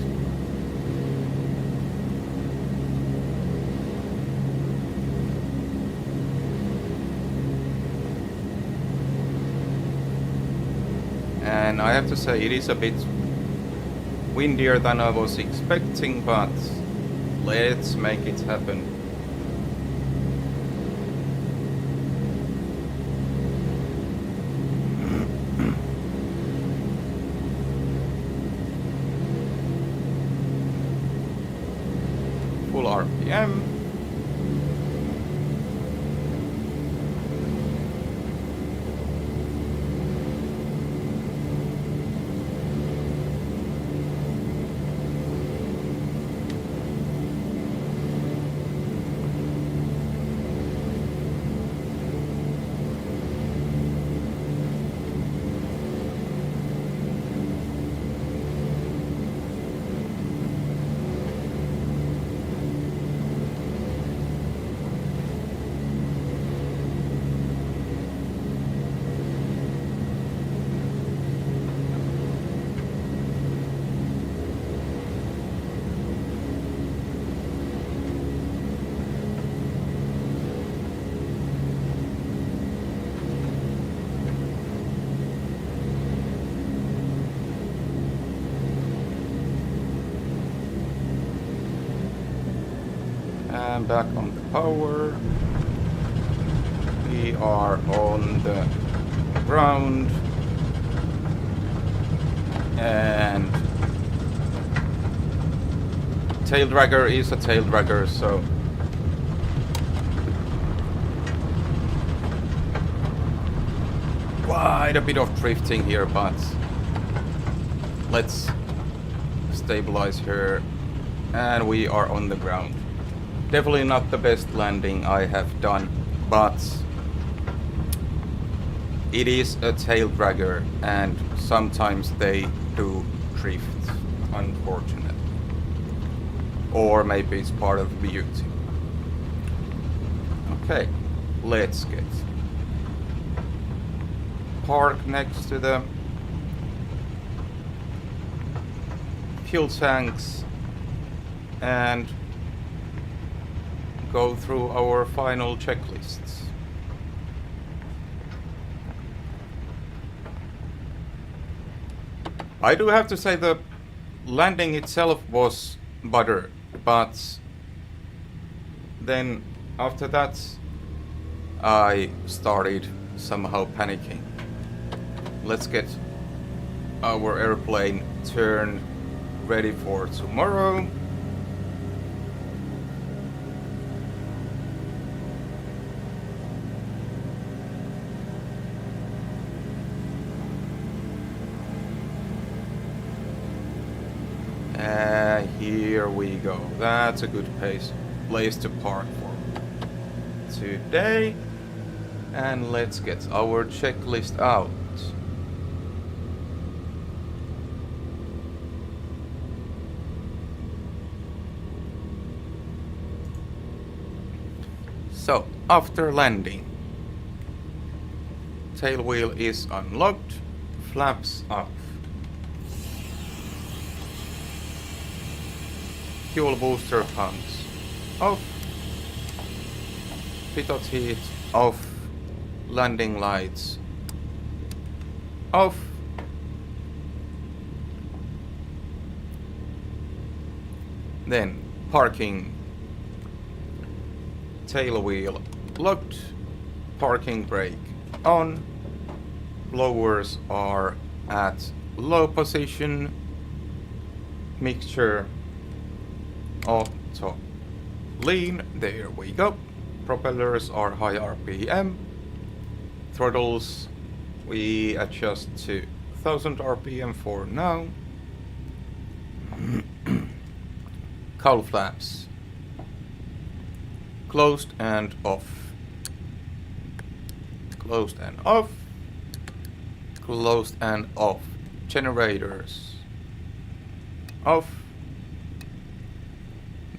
And I have to say it is a bit windier than I was expecting, but let's make it happen. Full RPM. And back on the power. We are on the ground. And tail dragger is a tail dragger, so quite a bit of drifting here, but let's stabilize here. And we are on the ground. Definitely not the best landing I have done, but it is a tail dragger and sometimes they do drift, unfortunately. Or maybe it's part of the beauty. Okay, let's get park next to the fuel tanks and go through our final checklists. I do have to say the landing itself was butter, but then after that I started somehow panicking. Let's get our airplane turned ready for tomorrow. Here we go. That's a good place to park for today. And let's get our checklist out. So, after landing, tail wheel is unlocked, flaps up. Fuel booster pumps off, pitot heat off, landing lights off, then parking, tail wheel locked, parking brake on, blowers are at low position, mixture auto lean, there we go. Propellers are high RPM. Throttles we adjust to 1000 RPM for now. Cowl flaps closed and off. Closed and off. Closed and off. Generators off.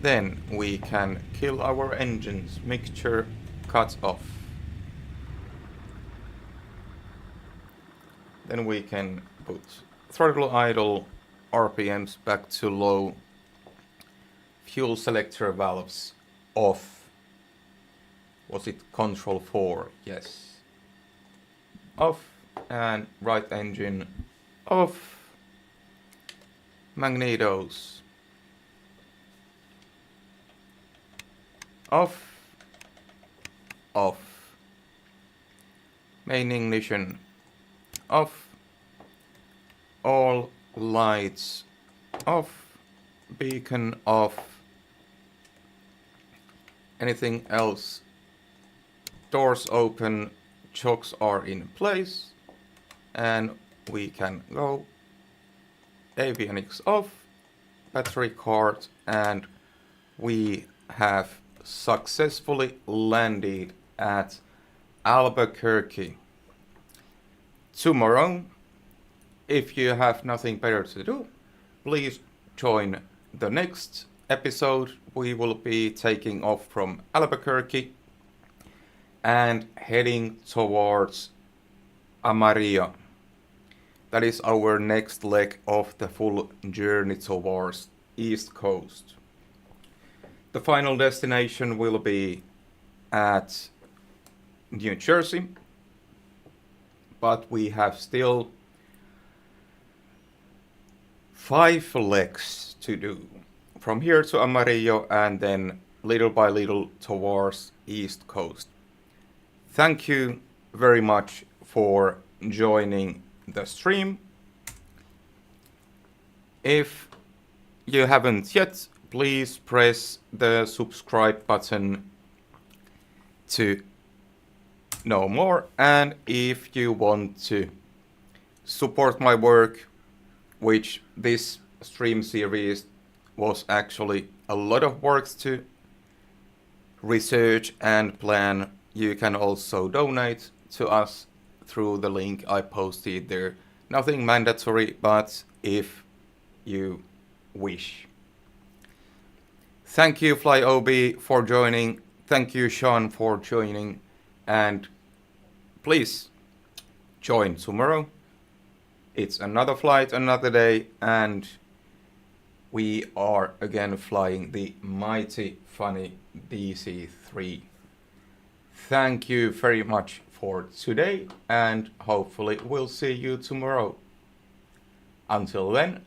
Then we can kill our engines. Mixture cuts off. Then we can put throttle idle, RPMs back to low, fuel selector valves off. Was it control 4? Yes. Off, and right engine off. Magnetos off, off. Main ignition off. All lights off. Beacon off. Anything else? Doors open, chocks are in place, and we can go. Avionics off, battery card, and we have successfully landed at Albuquerque. Tomorrow, if you have nothing better to do, please join the next episode. We will be taking off from Albuquerque and heading towards Amarillo. That is our next leg of the full journey towards East Coast. The final destination will be at New Jersey, but we have still 5 legs to do. From here to Amarillo and then little by little towards East Coast. Thank you very much for joining the stream. If you haven't yet, please press the subscribe button to know more. And if you want to support my work, which this stream series was actually a lot of work to research and plan, you can also donate to us through the link I posted there. Nothing mandatory, but if you wish. Thank you, FlyOB, for joining. Thank you, Sean, for joining. And please join tomorrow. It's another flight, another day, and we are again flying the mighty funny DC-3. Thank you very much for today, and hopefully we'll see you tomorrow. Until then,